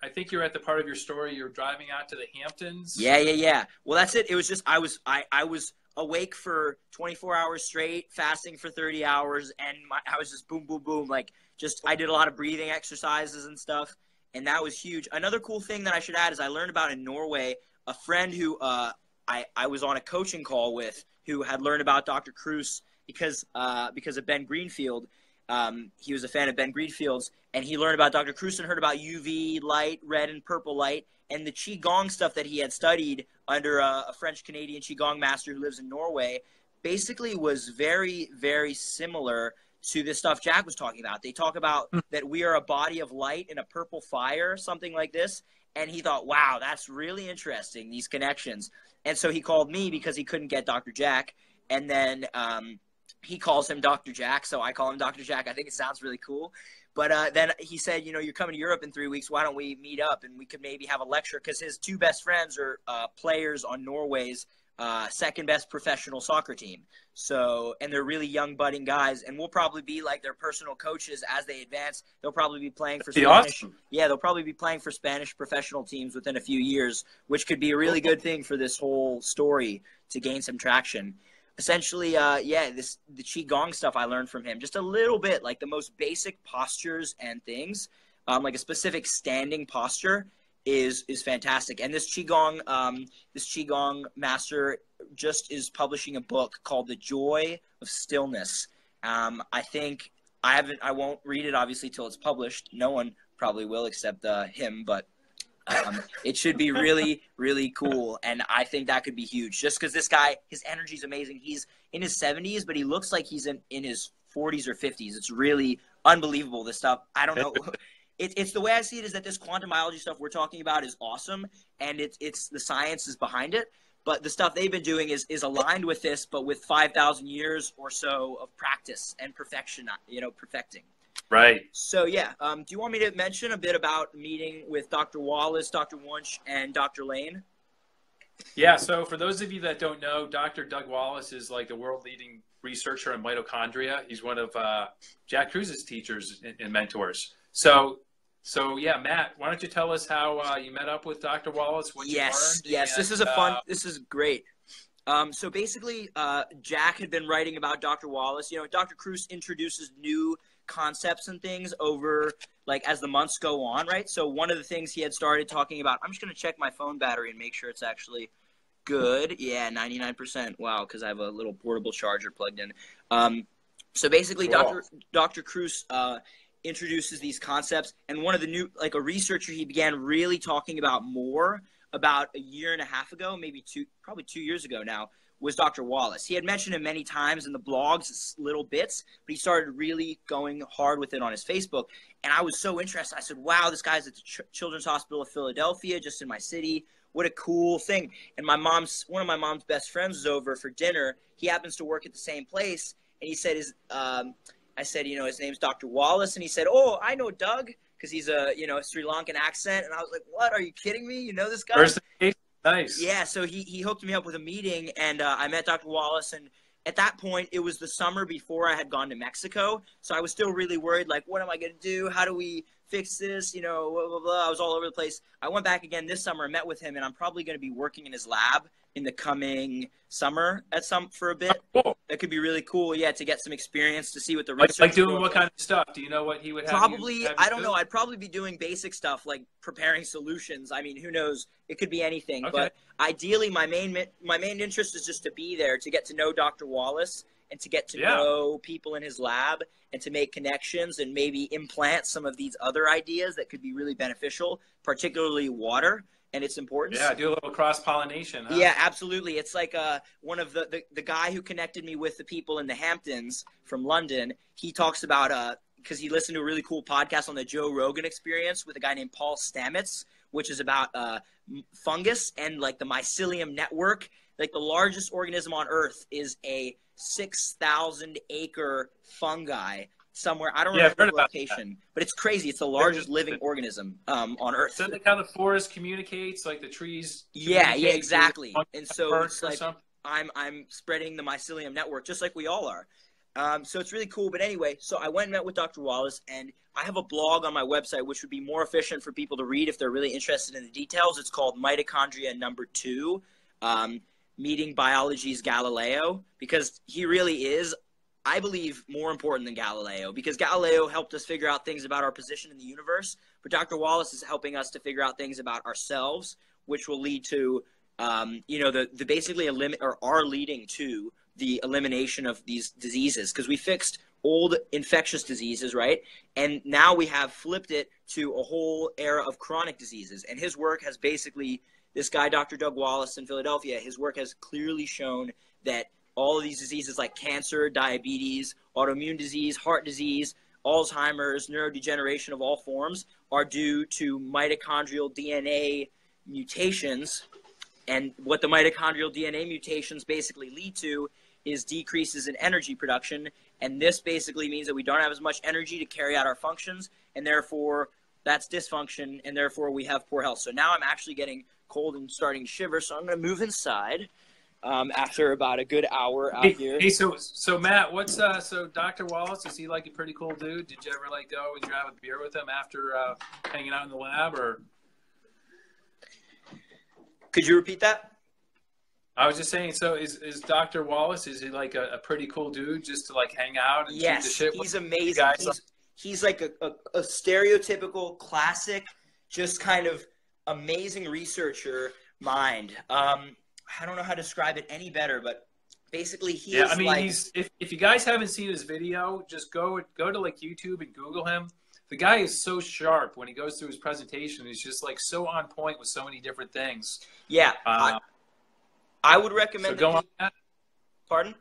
Speaker 1: I think you're at the part of your story, you're driving out to the Hamptons.
Speaker 2: Yeah. Well, that's it. It was just, I was awake for 24 hours straight, fasting for 30 hours. And I was just boom, boom, boom. Like I did a lot of breathing exercises and stuff. And that was huge. Another cool thing that I should add is I learned about in Norway, a friend who I was on a coaching call with, who had learned about Dr. Kruse because of Ben Greenfield. He was a fan of Ben Greenfield's, and he learned about Dr. Kruse and heard about UV light, red and purple light, and the Qigong stuff that he had studied under a French-Canadian Qigong master who lives in Norway basically was very, very similar to this stuff Jack was talking about. They talk about that we are a body of light in a purple fire, something like this. And he thought, wow, that's really interesting, these connections. And so he called me because he couldn't get Dr. Jack. And then he calls him Dr. Jack, so I call him Dr. Jack. I think it sounds really cool. But then he said, you know, you're coming to Europe in 3 weeks. Why don't we meet up and we could maybe have a lecture? Because his 2 best friends are players on Norway's second best professional soccer team. So, and they're really young budding guys, and we'll probably be like their personal coaches as they advance. They'll probably be playing for Spanish.
Speaker 1: Awesome.
Speaker 2: Yeah, they'll probably be playing for Spanish professional teams within a few years, which could be a really good thing for this whole story to gain some traction. Essentially, the Qigong stuff I learned from him, just a little bit, like the most basic postures and things, like a specific standing posture is fantastic. And this Qigong master just is publishing a book called The Joy of Stillness. I think I won't read it obviously till it's published. No one probably will except him, but it should be really, really cool. And I think that could be huge just because this guy, his energy is amazing. He's in his 70s, but he looks like he's in his 40s or 50s. It's really unbelievable, this stuff. I don't know. It's the way I see it is that this quantum biology stuff we're talking about is awesome, and it's the science is behind it. But the stuff they've been doing is aligned with this, but with 5,000 years or so of practice and perfection, perfecting.
Speaker 1: Right.
Speaker 2: So, yeah. Do you want me to mention a bit about meeting with Dr. Wallace, Dr. Wunsch, and Dr. Lane?
Speaker 1: Yeah. So for those of you that don't know, Dr. Doug Wallace is like the world-leading researcher on mitochondria. He's one of Jack Kruse's teachers and mentors. So yeah, Matt, why don't you tell us how you met up with Dr. Wallace? What you learned?
Speaker 2: Yes. This is great. So basically, Jack had been writing about Dr. Wallace. You know, Dr. Kruse introduces new concepts and things over, like, as the months go on, right? So one of the things he had started talking about, I'm just going to check my phone battery and make sure it's actually good. Yeah, 99%. Wow, because I have a little portable charger plugged in. So basically,
Speaker 1: cool.
Speaker 2: Dr. Kruse introduces these concepts. And one of the new, like a researcher he began really talking about more about a year and a half ago, maybe probably 2 years ago now, was Dr. Wallace. He had mentioned him many times in the blogs, little bits, but he started really going hard with it on his Facebook. And I was so interested. I said, wow, this guy's at the Children's Hospital of Philadelphia, just in my city. What a cool thing. And one of my mom's best friends was over for dinner. He happens to work at the same place. And he said, I said, his name's Dr. Wallace. And he said, oh, I know Doug, because he's a Sri Lankan accent. And I was like, what? Are you kidding me? You know this guy?
Speaker 1: Nice.
Speaker 2: Yeah, so he hooked me up with a meeting, and I met Dr. Wallace, and at that point, it was the summer before I had gone to Mexico, so I was still really worried, like, what am I going to do? How do we fix this? Blah, blah, blah. I was all over the place. I went back again this summer and met with him, and I'm probably going to be working in his lab in the coming summer for a bit.
Speaker 1: Oh, cool.
Speaker 2: That could be really cool, yeah, to get some experience, to see what the research
Speaker 1: like doing what kind of stuff? Do you know what he would have?
Speaker 2: Probably, I don't know. I'd probably be doing basic stuff like preparing solutions. I mean, who knows? It could be anything. Okay. But ideally, my main interest is just to be there, to get to know Dr. Wallace and to get to know people in his lab and to make connections and maybe implant some of these other ideas that could be really beneficial, particularly water and its importance.
Speaker 1: Yeah, do a little cross-pollination. Huh?
Speaker 2: Yeah, absolutely. It's like one of the guy who connected me with the people in the Hamptons from London. He talks about because he listened to a really cool podcast on the Joe Rogan Experience with a guy named Paul Stamets, which is about fungus and like the mycelium network. Like the largest organism on Earth is a 6,000 acre fungi somewhere. I don't remember the location, but it's crazy. It's the largest living organism on Earth.
Speaker 1: Is that like how the forest communicates, like the trees?
Speaker 2: Yeah, exactly. And so it's like I'm spreading the mycelium network just like we all are. So it's really cool. But anyway, so I went and met with Dr. Wallace, and I have a blog on my website which would be more efficient for people to read if they're really interested in the details. It's called Mitochondria #2, Meeting Biology's Galileo, because he really is, I believe, more important than Galileo, because Galileo helped us figure out things about our position in the universe, but Dr. Wallace is helping us to figure out things about ourselves, which will lead to, the basically are leading to the elimination of these diseases, because we fixed old infectious diseases, right? And now we have flipped it to a whole era of chronic diseases. And his work has basically, this guy, Dr. Doug Wallace in Philadelphia, his work has clearly shown that all of these diseases like cancer, diabetes, autoimmune disease, heart disease, Alzheimer's, neurodegeneration of all forms are due to mitochondrial DNA mutations. And what the mitochondrial DNA mutations basically lead to is decreases in energy production. And this basically means that we don't have as much energy to carry out our functions, and therefore that's dysfunction, and therefore we have poor health. So now I'm actually getting cold and starting to shiver, so I'm going to move inside after about a good hour out here.
Speaker 1: Hey, so Matt, what's so Dr. Wallace, is he like a pretty cool dude? Did you ever like go and grab a beer with him after hanging out in the lab, or?
Speaker 2: Could you repeat that?
Speaker 1: I was just saying, so is Dr. Wallace, is he like a pretty cool dude just to like hang out and shoot the shit with?
Speaker 2: He's amazing. He's like a stereotypical classic, just kind of amazing researcher mind. I don't know how to describe it any better, but basically he's if you guys haven't seen his video, just go to like YouTube and Google him. The guy is so sharp when he goes through his presentation. He's just like so on point with so many different things. Yeah. I would recommend.
Speaker 1: So go on. Matt.
Speaker 2: Pardon?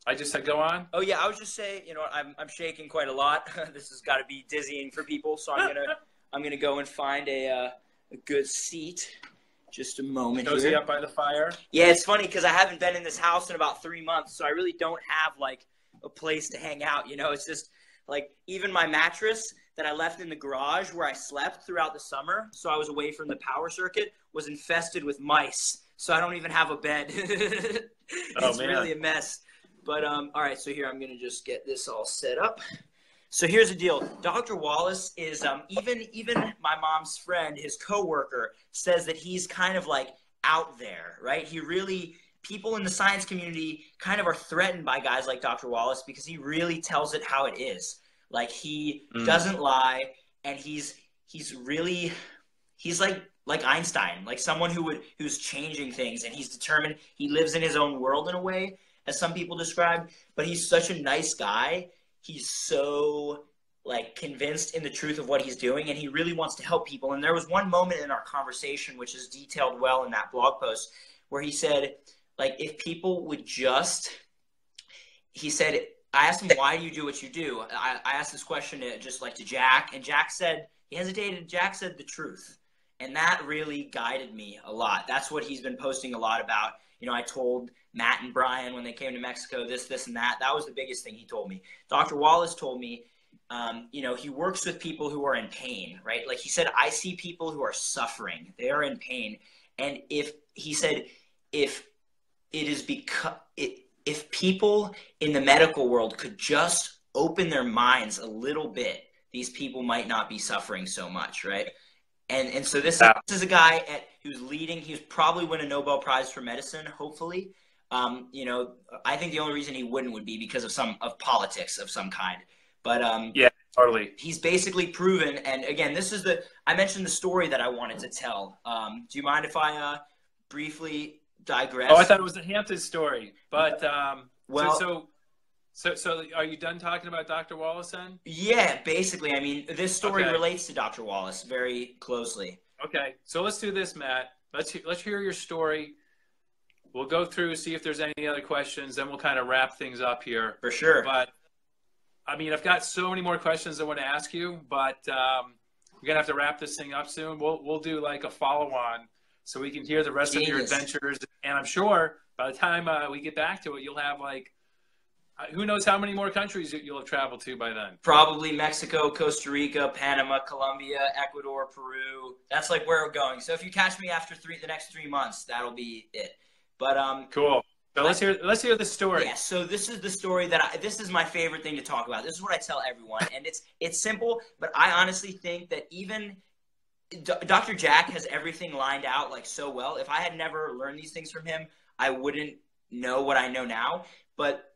Speaker 1: I just said go on.
Speaker 2: Oh yeah, I was just saying, I'm shaking quite a lot. This has got to be dizzying for people, so I'm gonna go and find a good seat. Just a moment here.
Speaker 1: Cozy up by the fire.
Speaker 2: Yeah, it's funny because I haven't been in this house in about 3 months, so I really don't have like a place to hang out. It's just like even my mattress that I left in the garage where I slept throughout the summer, so I was away from the power circuit, was infested with mice. So I don't even have a bed. It's really a mess. But all right, so here I'm gonna just get this all set up. So here's the deal. Dr. Wallace is even my mom's friend, his coworker, says that he's kind of like out there, right? People in the science community kind of are threatened by guys like Dr. Wallace because he really tells it how it is. Like he doesn't lie, and he's like Einstein, like someone who's changing things, and he's determined. He lives in his own world in a way, as some people describe, but he's such a nice guy. He's so like convinced in the truth of what he's doing, and he really wants to help people. And there was one moment in our conversation, which is detailed well in that blog post, where he said, like, if people would just, he said, I asked him, why do you do what you do? I asked this question to Jack, and Jack said, he hesitated. Jack said the truth. And that really guided me a lot. That's what he's been posting a lot about. You know, I told Matt and Brian when they came to Mexico, this, and that. That was the biggest thing he told me. Dr. Wallace told me, you know, he works with people who are in pain, right? Like he said, I see people who are suffering. They are in pain. And if people in the medical world could just open their minds a little bit, these people might not be suffering so much, right? And so this is a guy who's leading. He's probably win a Nobel Prize for medicine, hopefully. You know, I think the only reason he wouldn't would be because of politics of some kind. But
Speaker 1: yeah, totally.
Speaker 2: He's basically proven. And again, I mentioned the story that I wanted to tell. Do you mind if I briefly digress?
Speaker 1: Oh, I thought it was the Hampton story. But
Speaker 2: well,
Speaker 1: so are you done talking about Dr. Wallace then?
Speaker 2: Yeah, basically. I mean, this story relates to Dr. Wallace very closely.
Speaker 1: Okay, so let's do this, Matt. Let's hear your story. We'll go through, see if there's any other questions, then we'll kind of wrap things up here.
Speaker 2: For sure.
Speaker 1: But I mean, I've got so many more questions I want to ask you, but we're gonna have to wrap this thing up soon. We'll do like a follow-on so we can hear the rest of your adventures. And I'm sure by the time we get back to it, you'll have like, who knows how many more countries you'll have traveled to by then.
Speaker 2: Probably Mexico, Costa Rica, Panama, Colombia, Ecuador, Peru. That's like where we're going. So if you catch me after the next 3 months, that'll be it. But
Speaker 1: cool. So let's hear the story.
Speaker 2: Yeah, so this is the story this is my favorite thing to talk about. This is what I tell everyone, and it's simple, but I honestly think that even Dr. Jack has everything lined out like so well. If I had never learned these things from him, I wouldn't know what I know now. But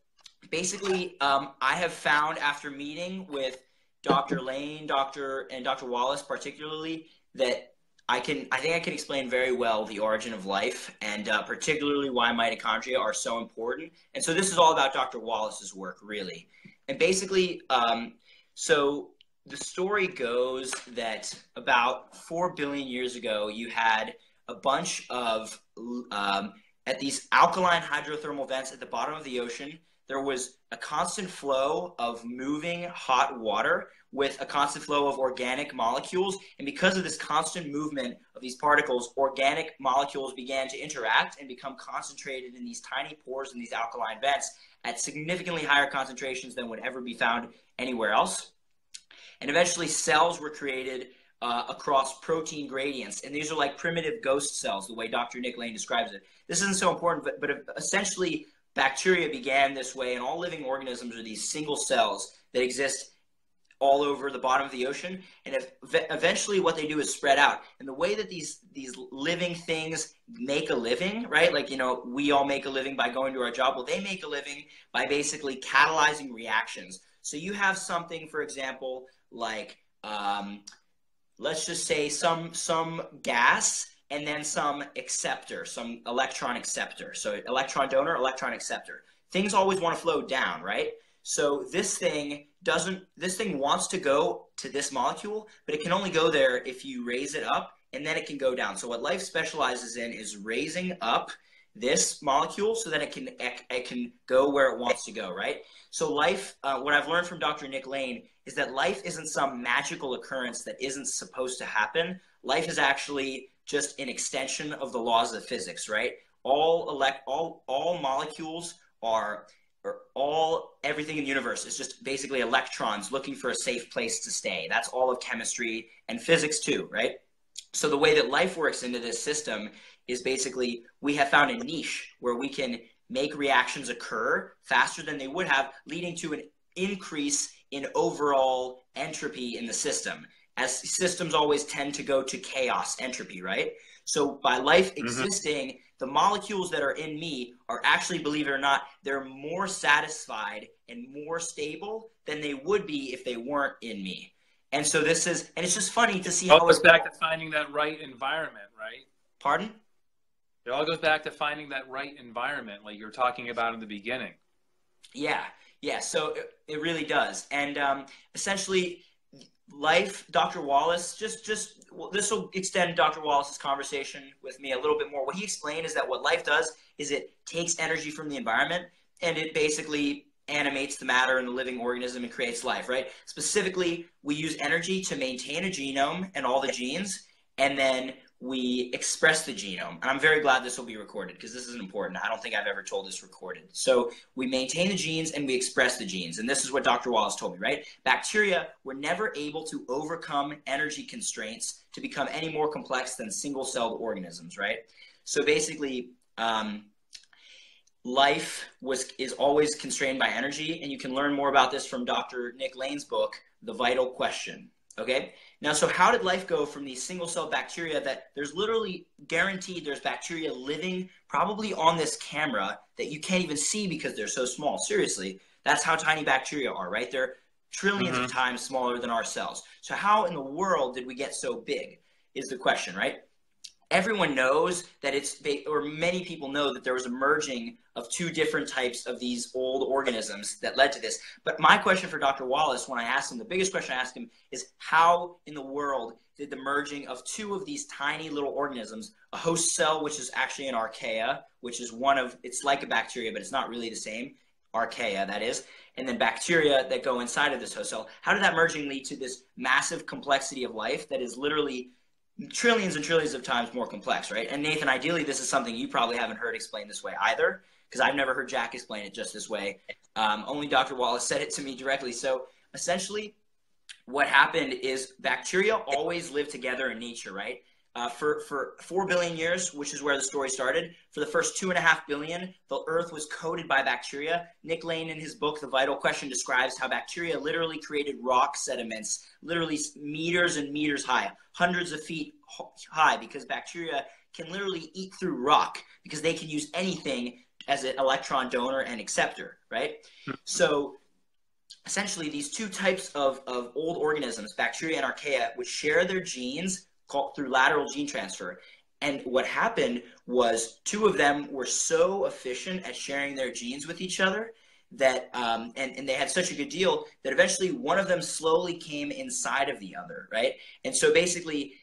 Speaker 2: basically, I have found after meeting with Dr. Lane, Dr. Wallace particularly, that I think I can explain very well the origin of life and particularly why mitochondria are so important. And so this is all about Dr. Wallace's work, really. And basically, so the story goes that about 4 billion years ago, you had a bunch of, at these alkaline hydrothermal vents at the bottom of the ocean, there was a constant flow of moving hot water with a constant flow of organic molecules. And because of this constant movement of these particles, organic molecules began to interact and become concentrated in these tiny pores in these alkaline vents at significantly higher concentrations than would ever be found anywhere else. And eventually cells were created across protein gradients. And these are like primitive ghost cells, the way Dr. Nick Lane describes it. This isn't so important, but essentially bacteria began this way, and all living organisms are these single cells that exist all over the bottom of the ocean. And eventually what they do is spread out. And the way that these living things make a living, right? Like, you know, we all make a living by going to our job. Well, they make a living by basically catalyzing reactions. So you have something, for example, like, let's just say some gas and then some acceptor, some electron acceptor. So electron donor, electron acceptor. Things always want to flow down, right? So this thing wants to go to this molecule, but it can only go there if you raise it up, and then it can go down. So what life specializes in is raising up this molecule so that it can go where it wants to go, right? So life, what I've learned from Dr. Nick Lane is that life isn't some magical occurrence that isn't supposed to happen. Life is actually just an extension of the laws of physics, right? All molecules everything in the universe is just basically electrons looking for a safe place to stay. That's all of chemistry and physics too, right? So the way that life works into this system is basically we have found a niche where we can make reactions occur faster than they would have, leading to an increase in overall entropy in the system, as systems always tend to go to chaos entropy, right? So by life existing, the molecules that are in me are actually, believe it or not, they're more satisfied and more stable than they would be if they weren't in me. And so and it's just funny to see how it
Speaker 1: goes back to finding that right environment, right?
Speaker 2: Pardon?
Speaker 1: It all goes back to finding that right environment, like you were talking about in the beginning.
Speaker 2: Yeah. Yeah, so it really does. And essentially, life, Dr. Wallace, well, this will extend Dr. Wallace's conversation with me a little bit more. What he explained is that what life does is it takes energy from the environment and it basically animates the matter in the living organism and creates life, right? Specifically, we use energy to maintain a genome and all the genes, and then we express the genome. And I'm very glad this will be recorded because this is important. I don't think I've ever told this recorded. So we maintain the genes and we express the genes. And this is what Dr. Wallace told me, right? Bacteria were never able to overcome energy constraints to become any more complex than single-celled organisms, right? So basically, life is always constrained by energy. And you can learn more about this from Dr. Nick Lane's book, The Vital Question. Okay, now, so how did life go from these single-cell bacteria that there's literally guaranteed there's bacteria living probably on this camera that you can't even see because they're so small? Seriously, that's how tiny bacteria are, right? They're trillions of times smaller than our cells. So how in the world did we get so big is the question, right? Everyone knows that or many people know that there was a merging of two different types of these old organisms that led to this. But my question for Dr. Wallace, when I asked him, the biggest question I asked him is how in the world did the merging of two of these tiny little organisms, a host cell, which is actually an archaea, which is it's like a bacteria, but it's not really the same, archaea that is, and then bacteria that go inside of this host cell, how did that merging lead to this massive complexity of life that is literally trillions and trillions of times more complex, right? And Nathan, ideally, this is something you probably haven't heard explained this way either, because I've never heard Jack explain it just this way. Only Dr. Wallace said it to me directly. So essentially, what happened is bacteria always live together in nature, right? For 4 billion years, which is where the story started, for the first 2.5 billion, the Earth was coated by bacteria. Nick Lane, in his book, The Vital Question, describes how bacteria literally created rock sediments, literally meters and meters high, hundreds of feet high, because bacteria can literally eat through rock because they can use anything as an electron donor and acceptor, right? So essentially, these two types of old organisms, bacteria and archaea, would share their genes through lateral gene transfer. And what happened was two of them were so efficient at sharing their genes with each other that and they had such a good deal that eventually one of them slowly came inside of the other, right? And so basically,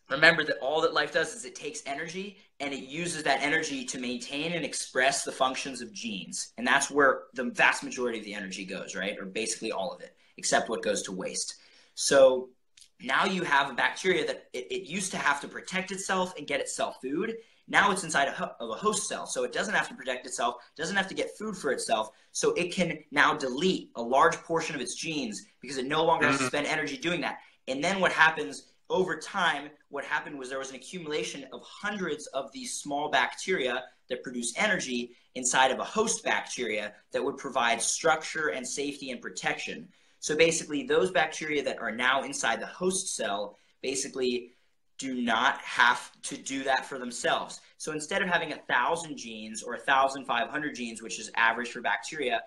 Speaker 2: remember that all that life does is it takes energy and it uses that energy to maintain and express the functions of genes. And that's where the vast majority of the energy goes, right? Or basically all of it, except what goes to waste. So now you have a bacteria that it used to have to protect itself and get itself food. Now it's inside of a host cell, so it doesn't have to protect itself, doesn't have to get food for itself, so it can now delete a large portion of its genes because it no longer has to spend energy doing that. And then what happens over time, what happened was there was an accumulation of hundreds of these small bacteria that produce energy inside of a host bacteria that would provide structure and safety and protection. So basically, those bacteria that are now inside the host cell basically do not have to do that for themselves. So instead of having 1,000 genes or 1,500 genes, which is average for bacteria,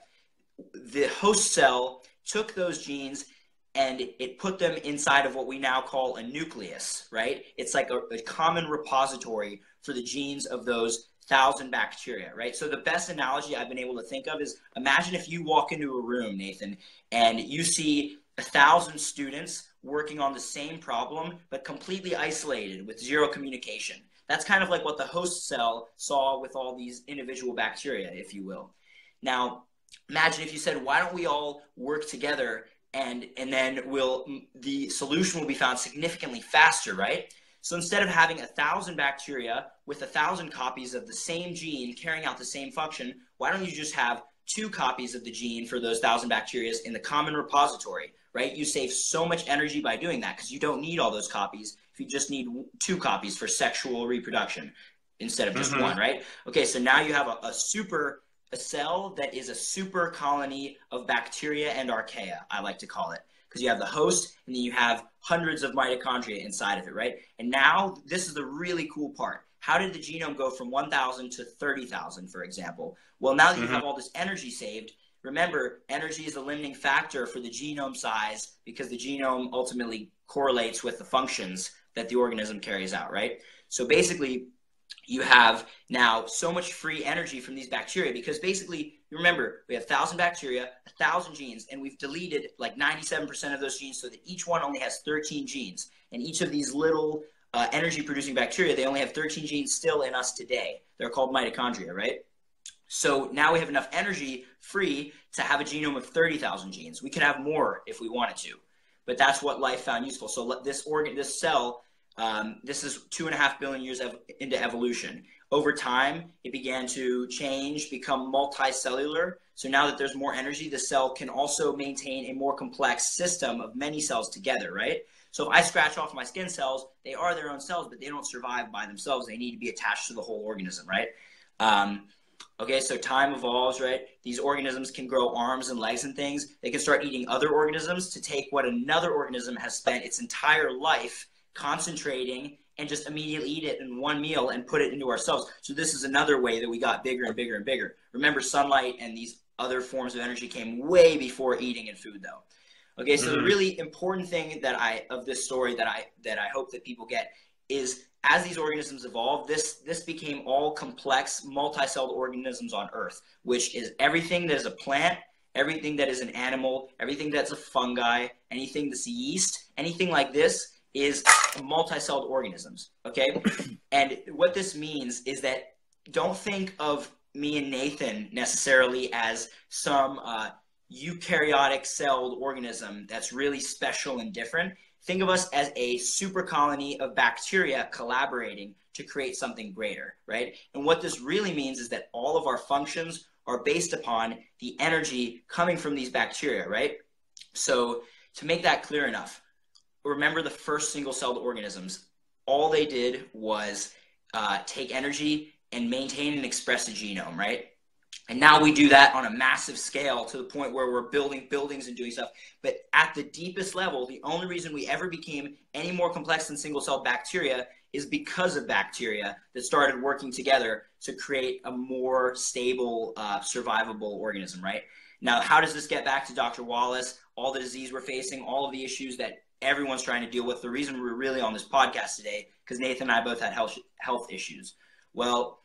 Speaker 2: the host cell took those genes and it put them inside of what we now call a nucleus, right? It's like a common repository for the genes of those 1,000 bacteria, right? So the best analogy I've been able to think of is imagine if you walk into a room, Nathan, and you see 1,000 students working on the same problem, but completely isolated with zero communication. That's kind of like what the host cell saw with all these individual bacteria, if you will. Now, imagine if you said, why don't we all work together and then the solution will be found significantly faster, right? So instead of having 1,000 bacteria with 1,000 copies of the same gene carrying out the same function, why don't you just have 2 copies of the gene for those 1,000 bacteria in the common repository, right? You save so much energy by doing that because you don't need all those copies if you just need 2 copies for sexual reproduction instead of just 1, right? Okay, so now you have a cell that is a super colony of bacteria and archaea, I like to call it. Because you have the host, and then you have hundreds of mitochondria inside of it, right? And now, this is the really cool part. How did the genome go from 1,000 to 30,000, for example? Well, now that you have all this energy saved, remember, energy is the limiting factor for the genome size because the genome ultimately correlates with the functions that the organism carries out, right? So basically, you have now so much free energy from these bacteria because basically remember, we have 1,000 bacteria, 1,000 genes, and we've deleted like 97% of those genes so that each one only has 13 genes. And each of these little energy-producing bacteria, they only have 13 genes still in us today. They're called mitochondria, right? So now we have enough energy free to have a genome of 30,000 genes. We could have more if we wanted to, but that's what life found useful. So this cell, this is 2.5 billion years into evolution. Over time, it began to change, become multicellular. So now that there's more energy, the cell can also maintain a more complex system of many cells together, right? So if I scratch off my skin cells, they are their own cells, but they don't survive by themselves. They need to be attached to the whole organism, right? Okay, so time evolves, right? These organisms can grow arms and legs and things. They can start eating other organisms to take what another organism has spent its entire life concentrating and just immediately eat it in one meal and put it into ourselves. So this is another way that we got bigger and bigger and bigger. Remember, sunlight and these other forms of energy came way before eating and food, though. Okay, so the really important thing of this story that I hope that people get is, as these organisms evolved, this became all complex, multi-celled organisms on Earth, which is everything that is a plant, everything that is an animal, everything that's a fungi, anything that's a yeast, anything like this is multi-celled organisms, okay? And what this means is that don't think of me and Nathan necessarily as some eukaryotic celled organism that's really special and different. Think of us as a super colony of bacteria collaborating to create something greater, right? And what this really means is that all of our functions are based upon the energy coming from these bacteria, right? So to make that clear enough, remember the first single-celled organisms. All they did was take energy and maintain and express a genome, right? And now we do that on a massive scale to the point where we're building buildings and doing stuff. But at the deepest level, the only reason we ever became any more complex than single-celled bacteria is because of bacteria that started working together to create a more stable, survivable organism, right? Now, how does this get back to Dr. Wallace, all the disease we're facing, all of the issues that everyone's trying to deal with? The reason we're really on this podcast today, because Nathan and I both had health issues. Well,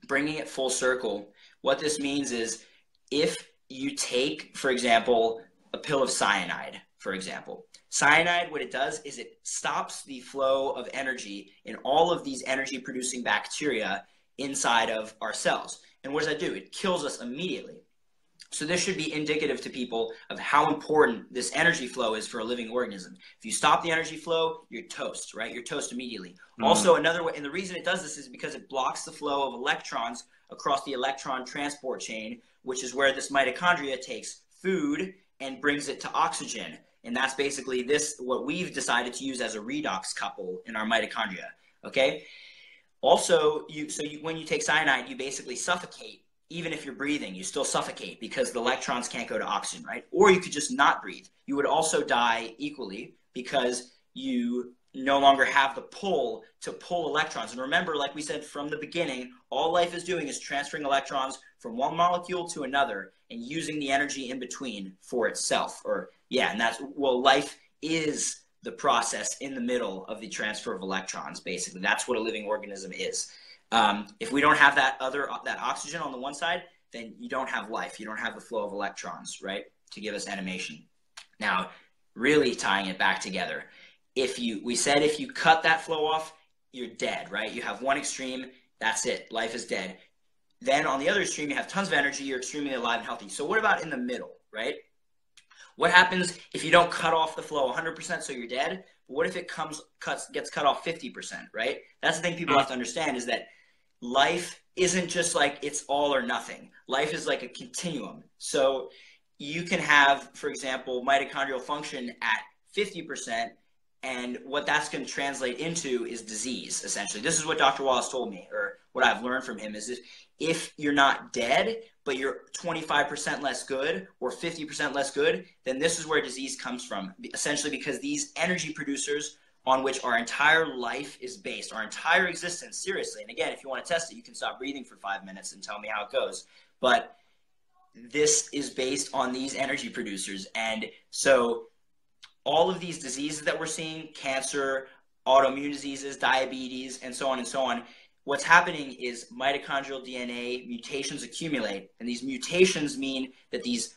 Speaker 2: bringing it full circle, what this means is if you take, for example, a pill of cyanide, for example. Cyanide, what it does is it stops the flow of energy in all of these energy-producing bacteria inside of our cells. And what does that do? It kills us immediately. So this should be indicative to people of how important this energy flow is for a living organism. If you stop the energy flow, you're toast, right? You're toast immediately. Also, another way, and the reason it does this is because it blocks the flow of electrons across the electron transport chain, which is where this mitochondria takes food and brings it to oxygen. And that's basically what we've decided to use as a redox couple in our mitochondria, okay? Also, when you take cyanide, you basically suffocate. Even if you're breathing, you still suffocate because the electrons can't go to oxygen, right? Or you could just not breathe. You would also die equally because you no longer have the pull to pull electrons. And remember, like we said from the beginning, all life is doing is transferring electrons from one molecule to another and using the energy in between for itself. Life is the process in the middle of the transfer of electrons, basically. That's what a living organism is. If we don't have that oxygen on the one side, then you don't have life. You don't have the flow of electrons, right, to give us animation. Now, really tying it back together, we said if you cut that flow off, you're dead, right? You have one extreme, that's it. Life is dead. Then on the other extreme, you have tons of energy. You're extremely alive and healthy. So what about in the middle, right? What happens if you don't cut off the flow 100%, so you're dead? But what if it gets cut off 50%, right? That's the thing people have to understand, is that life isn't just like it's all or nothing. Life is like a continuum. So you can have, for example, mitochondrial function at 50%, and what that's going to translate into is disease, essentially. This is what Dr. Wallace told me, or what I've learned from him, is if you're not dead, but you're 25% less good or 50% less good, then this is where disease comes from, essentially because these energy producers on which our entire life is based, our entire existence, seriously. And again, if you want to test it, you can stop breathing for 5 minutes and tell me how it goes. But this is based on these energy producers. And so all of these diseases that we're seeing, cancer, autoimmune diseases, diabetes, and so on, what's happening is mitochondrial DNA mutations accumulate, and these mutations mean that these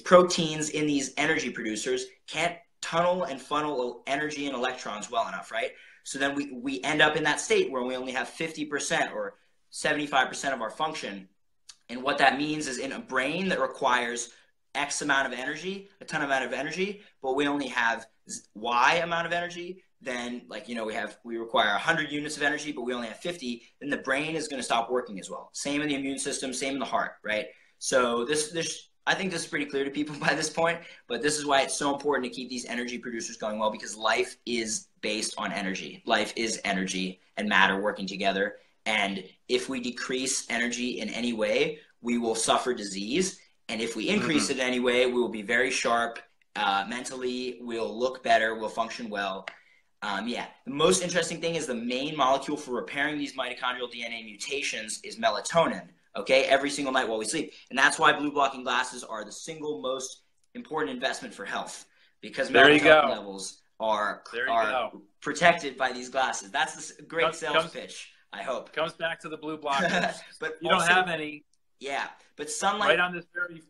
Speaker 2: proteins in these energy producers can't tunnel and funnel energy and electrons well enough, right? So then we end up in that state where we only have 50% or 75% of our function. And what that means is in a brain that requires X amount of energy, a ton amount of energy, but we only have Y amount of energy, then like, we require 100 units of energy, but we only have 50, then the brain is going to stop working as well. Same in the immune system, same in the heart, right? So I think this is pretty clear to people by this point, but this is why it's so important to keep these energy producers going well, because life is based on energy. Life is energy and matter working together. And if we decrease energy in any way, we will suffer disease. And if we increase it in any way, we will be very sharp mentally, we'll look better, we'll function well. The most interesting thing is the main molecule for repairing these mitochondrial DNA mutations is melatonin. Okay, every single night while we sleep. And that's why blue blocking glasses are the single most important investment for health, because melatonin levels are protected by these glasses. That's a great sales pitch, I hope.
Speaker 1: Comes back to the blue blockers.
Speaker 2: But
Speaker 1: you don't have any.
Speaker 2: Yeah, but sunlight.
Speaker 1: Right on this very.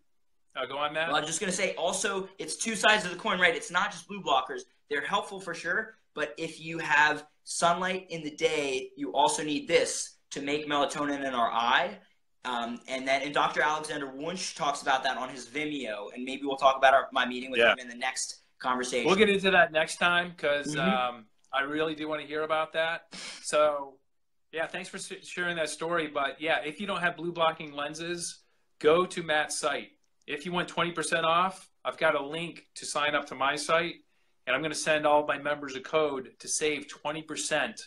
Speaker 1: Oh, go on, Matt.
Speaker 2: Well, I'm just going to say also, it's two sides of the coin, right? It's not just blue blockers. They're helpful for sure, but if you have sunlight in the day, you also need this to make melatonin in our eye. And Dr. Alexander Wunsch talks about that on his Vimeo, and maybe we'll talk about my meeting with him in the next conversation.
Speaker 1: We'll get into that next time, because I really do want to hear about that. So, yeah, thanks for sharing that story. But, yeah, if you don't have blue blocking lenses, go to Matt's site. If you want 20% off, I've got a link to sign up to my site, and I'm going to send all my members a code to save 20%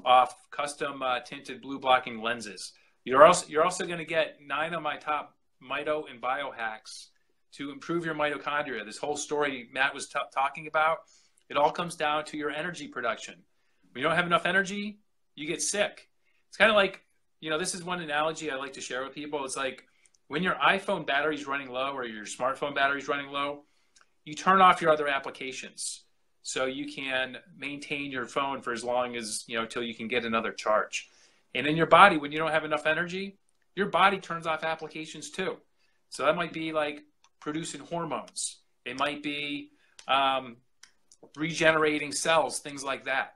Speaker 1: off custom tinted blue blocking lenses. You're also going to get 9 of my top mito and biohacks to improve your mitochondria. This whole story Matt was talking about, it all comes down to your energy production. When you don't have enough energy, you get sick. It's kind of like, this is one analogy I like to share with people. It's like when your iPhone battery's running low or your smartphone battery's running low, you turn off your other applications so you can maintain your phone for as long as, till you can get another charge. And in your body, when you don't have enough energy, your body turns off applications too. So that might be like producing hormones. It might be regenerating cells, things like that.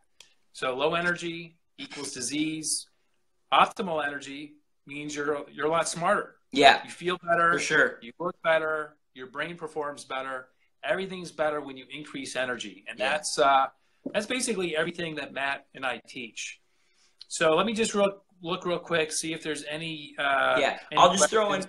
Speaker 1: So low energy equals disease. Optimal energy means you're a lot smarter.
Speaker 2: Yeah.
Speaker 1: You feel better.
Speaker 2: For sure.
Speaker 1: You work better. Your brain performs better. Everything's better when you increase energy. And that's basically everything that Matt and I teach. So let me just look real quick, see if there's any.
Speaker 2: I'll just throw in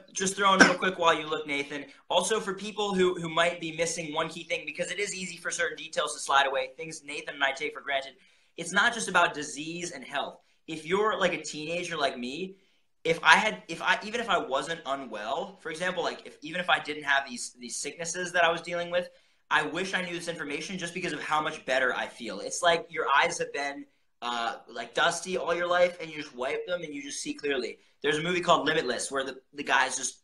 Speaker 2: real quick while you look, Nathan. Also, for people who might be missing one key thing, because it is easy for certain details to slide away, things Nathan and I take for granted. It's not just about disease and health. If you're like a teenager like me, even if I wasn't unwell, for example, even if I didn't have these sicknesses that I was dealing with, I wish I knew this information just because of how much better I feel. It's like your eyes have been dusty all your life, and you just wipe them and you just see clearly. There's a movie called Limitless where the guy's just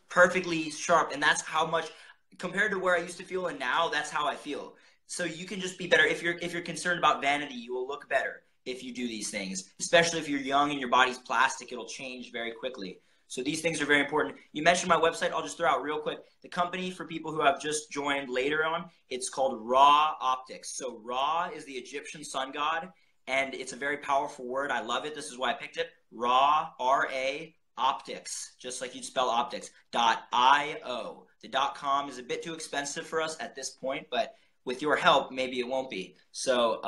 Speaker 2: perfectly sharp, and that's how much compared to where I used to feel, and now that's how I feel. So you can just be better. If you're concerned about vanity, you will look better if you do these things, especially if you're young and your body's plastic. It'll change very quickly. So these things are very important. You mentioned my website. I'll just throw out real quick. The company, for people who have just joined later on, it's called RaOptics. So Ra is the Egyptian sun god, and it's a very powerful word. I love it. This is why I picked it. Ra, R-A, optics, just like you'd spell optics, .io. The .com is a bit too expensive for us at this point, but with your help, maybe it won't be. So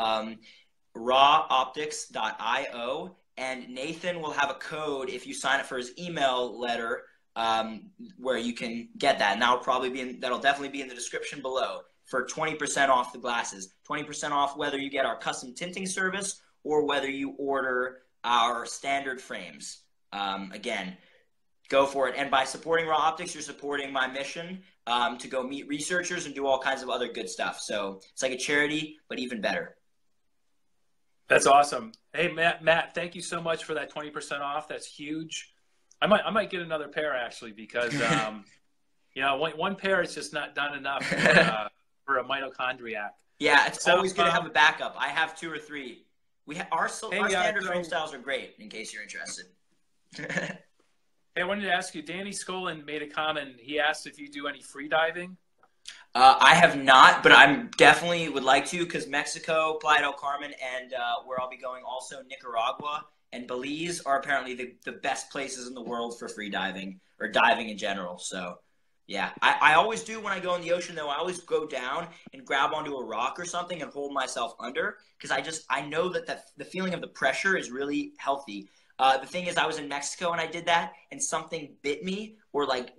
Speaker 2: RaOptics.io, and Nathan will have a code if you sign up for his email letter where you can get that. And that'll definitely be in the description below for 20% off the glasses. 20% off whether you get our custom tinting service or whether you order our standard frames. Again, go for it. And by supporting RaOptics, you're supporting my mission to go meet researchers and do all kinds of other good stuff. So it's like a charity, but even better.
Speaker 1: That's awesome. Hey, Matt, thank you so much for that 20% off. That's huge. I might get another pair actually, because one pair is just not enough for a mitochondriac.
Speaker 2: Yeah, it's always good to have a backup. I have 2 or 3. Our
Speaker 1: Hey,
Speaker 2: standard frame styles are great. In case you're interested.
Speaker 1: Hey, I wanted to ask you. Danny Skolin made a comment. He asked if you do any free diving.
Speaker 2: I have not, but I'm definitely would like to, because Mexico, Playa del Carmen, and where I'll be going also Nicaragua and Belize are apparently the best places in the world for free diving or diving in general. So, yeah, I always do when I go in the ocean, though. I always go down and grab onto a rock or something and hold myself under, because I know that the feeling of the pressure is really healthy. The thing is, I was in Mexico and I did that, and something bit me or like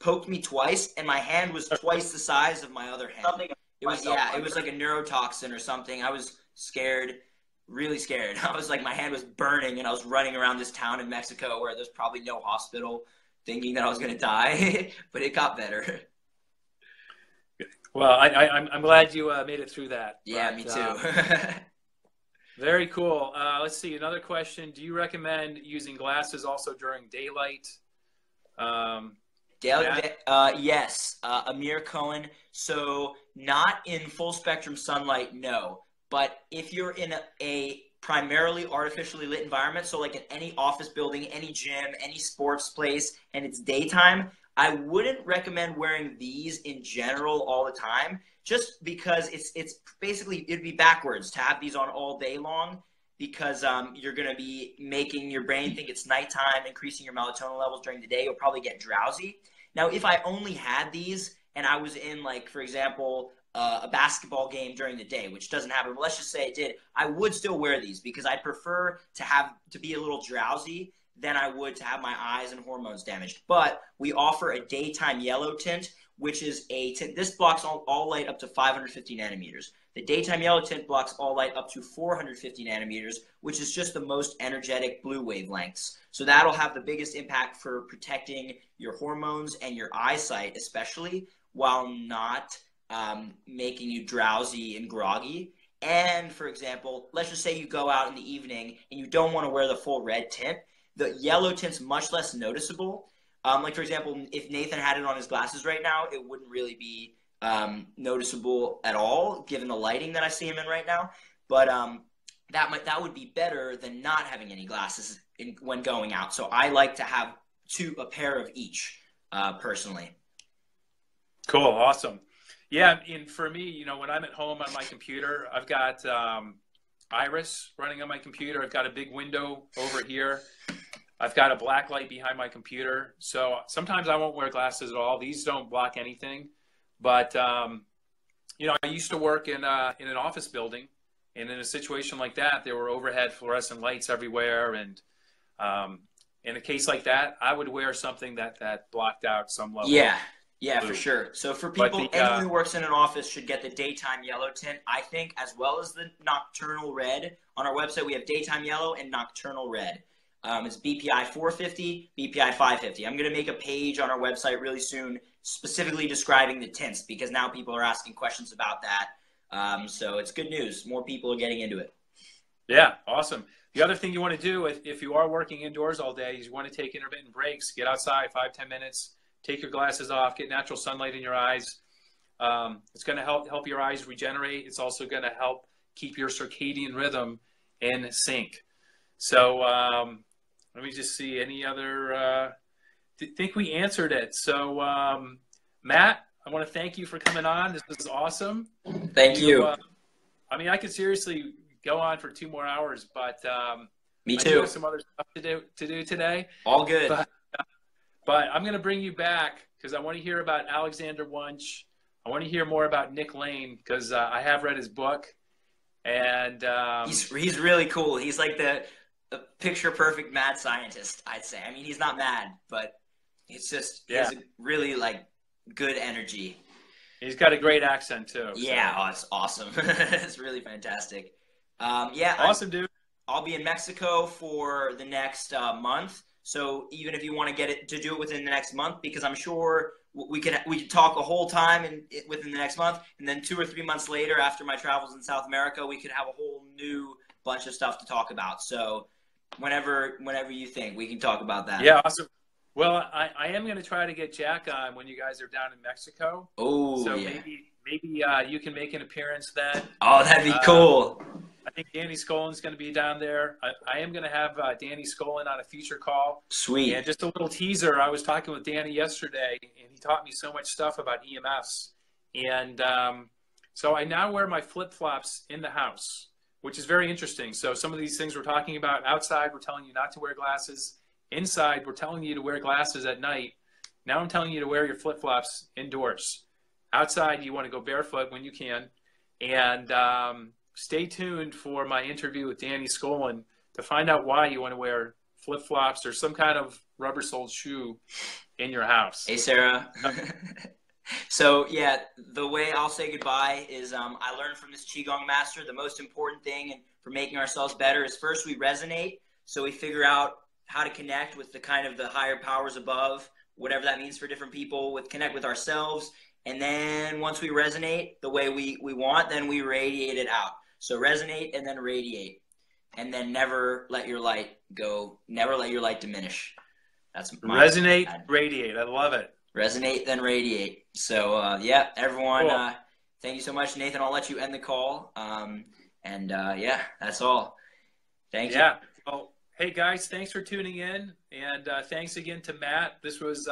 Speaker 2: poked me twice, and my hand was twice the size of my other hand. It was like a neurotoxin or something. I was scared, really scared. I was like, my hand was burning, and I was running around this town in Mexico where there's probably no hospital, thinking that I was gonna die, but it got better.
Speaker 1: Well, I'm glad you made it through that.
Speaker 2: Yeah, me too.
Speaker 1: Very cool. Let's see. Another question. Do you recommend using glasses also during daylight?
Speaker 2: Yes. Amir Cohen. So not in full spectrum sunlight, no. But if you're in a primarily artificially lit environment, so like in any office building, any gym, any sports place, and it's daytime, I wouldn't recommend wearing these in general all the time, just because it's basically, it'd be backwards to have these on all day long, because you're going to be making your brain think it's nighttime, increasing your melatonin levels during the day. You'll probably get drowsy. Now, if I only had these and I was in, like, for example, a basketball game during the day, which doesn't happen, but let's just say it did, I would still wear these, because I prefer to be a little drowsy than I would to have my eyes and hormones damaged. But we offer a daytime yellow tint, which is a tint. This blocks all light up to 550 nanometers. The daytime yellow tint blocks all light up to 450 nanometers, which is just the most energetic blue wavelengths. So that'll have the biggest impact for protecting your hormones and your eyesight, especially, while not making you drowsy and groggy. And, for example, let's just say you go out in the evening and you don't want to wear the full red tint. The yellow tint's much less noticeable. Like, for example, if Nathan had it on his glasses right now, it wouldn't really be noticeable at all, given the lighting that I see him in right now. But that would be better than not having any glasses when going out. So I like to have a pair of each, personally.
Speaker 1: Cool. Awesome. Yeah. And for me, when I'm at home on my computer, I've got Iris running on my computer. I've got a big window over here. I've got a black light behind my computer. So sometimes I won't wear glasses at all. These don't block anything. But, I used to work in an office building. And in a situation like that, there were overhead fluorescent lights everywhere. And in a case like that, I would wear something that blocked out some level.
Speaker 2: Yeah, for sure. So for people, anyone who works in an office should get the daytime yellow tint, I think, as well as the nocturnal red. On our website, we have daytime yellow and nocturnal red. It's BPI 450, BPI 550. I'm going to make a page on our website really soon specifically describing the tints, because now people are asking questions about that. So it's good news. More people are getting into it.
Speaker 1: Yeah, awesome. The other thing you want to do if you are working indoors all day is you want to take intermittent breaks, get outside 5-10 minutes, take your glasses off, get natural sunlight in your eyes. It's going to help your eyes regenerate. It's also going to help keep your circadian rhythm in sync. So let me just see any other. I think we answered it. So Matt, I want to thank you for coming on. This was awesome.
Speaker 2: Thank you.
Speaker 1: I could seriously go on for 2 more hours, but
Speaker 2: me too.
Speaker 1: I do have some other stuff to do today.
Speaker 2: All good.
Speaker 1: But I'm going to bring you back because I want to hear about Alexander Wunsch. I want to hear more about Nick Lane because I have read his book, and
Speaker 2: he's really cool. He's like the picture perfect mad scientist, I'd say. I mean, he's not mad, but it's just he has a really good energy.
Speaker 1: He's got a great accent too.
Speaker 2: Yeah, so. It's awesome. It's really fantastic.
Speaker 1: Awesome, dude.
Speaker 2: I'll be in Mexico for the next month. So even if you want to do it within the next month, because I'm sure we could talk a whole time within the next month, and then 2 or 3 months later, after my travels in South America, we could have a whole new bunch of stuff to talk about. So whenever you think, we can talk about that.
Speaker 1: Yeah, awesome. Well, I am going to try to get Jack on when you guys are down in Mexico.
Speaker 2: Oh,
Speaker 1: so
Speaker 2: yeah.
Speaker 1: maybe you can make an appearance then.
Speaker 2: Oh, that'd be cool.
Speaker 1: think Danny Scolin's going to be down there. I am going to have Danny Scolin on a future call.
Speaker 2: Sweet.
Speaker 1: And just a little teaser, I was talking with Danny yesterday, and he taught me so much stuff about EMFs. And so I now wear my flip-flops in the house, which is very interesting. So some of these things we're talking about outside, we're telling you not to wear glasses. Inside, we're telling you to wear glasses at night. Now I'm telling you to wear your flip-flops indoors. Outside, you want to go barefoot when you can. And stay tuned for my interview with Danny Scolin to find out why you want to wear flip-flops or some kind of rubber-soled shoe in your house.
Speaker 2: Hey, Sarah. So, yeah, the way I'll say goodbye is I learned from this Qigong master the most important thing for making ourselves better is first we resonate. So we figure out how to connect with the kind of the higher powers above, whatever that means for different people, connect with ourselves. And then once we resonate the way we want, then we radiate it out. So resonate and then radiate. And then never let your light go. Never let your light diminish. That's
Speaker 1: resonate, radiate. I love it.
Speaker 2: Resonate, then radiate. So, yeah, everyone,
Speaker 1: cool.
Speaker 2: Thank you so much. Nathan, I'll let you end the call. Yeah, that's all. Thank you.
Speaker 1: Yeah. Well, hey, guys, thanks for tuning in. And thanks again to Matt. This was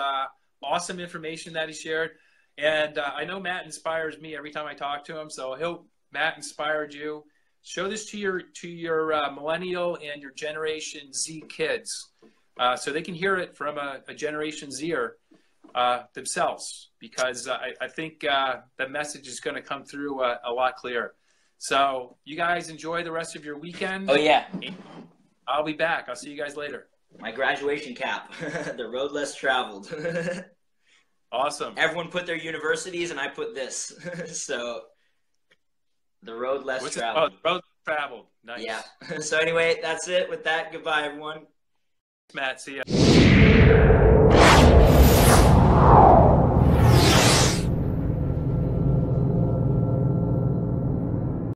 Speaker 1: awesome information that he shared. And I know Matt inspires me every time I talk to him. So I hope Matt inspired you. Show this to your millennial and your Generation Z kids so they can hear it from a Generation Zer themselves, because I think the message is going to come through a lot clearer. So you guys enjoy the rest of your weekend.
Speaker 2: Oh, yeah.
Speaker 1: I'll be back. I'll see you guys later.
Speaker 2: My graduation cap, the road less traveled.
Speaker 1: Awesome.
Speaker 2: Everyone put their universities, and I put this. So the road less traveled.
Speaker 1: Oh, the road less traveled. Nice.
Speaker 2: Yeah. So anyway, that's it. With that, goodbye, everyone.
Speaker 1: Matt, see ya.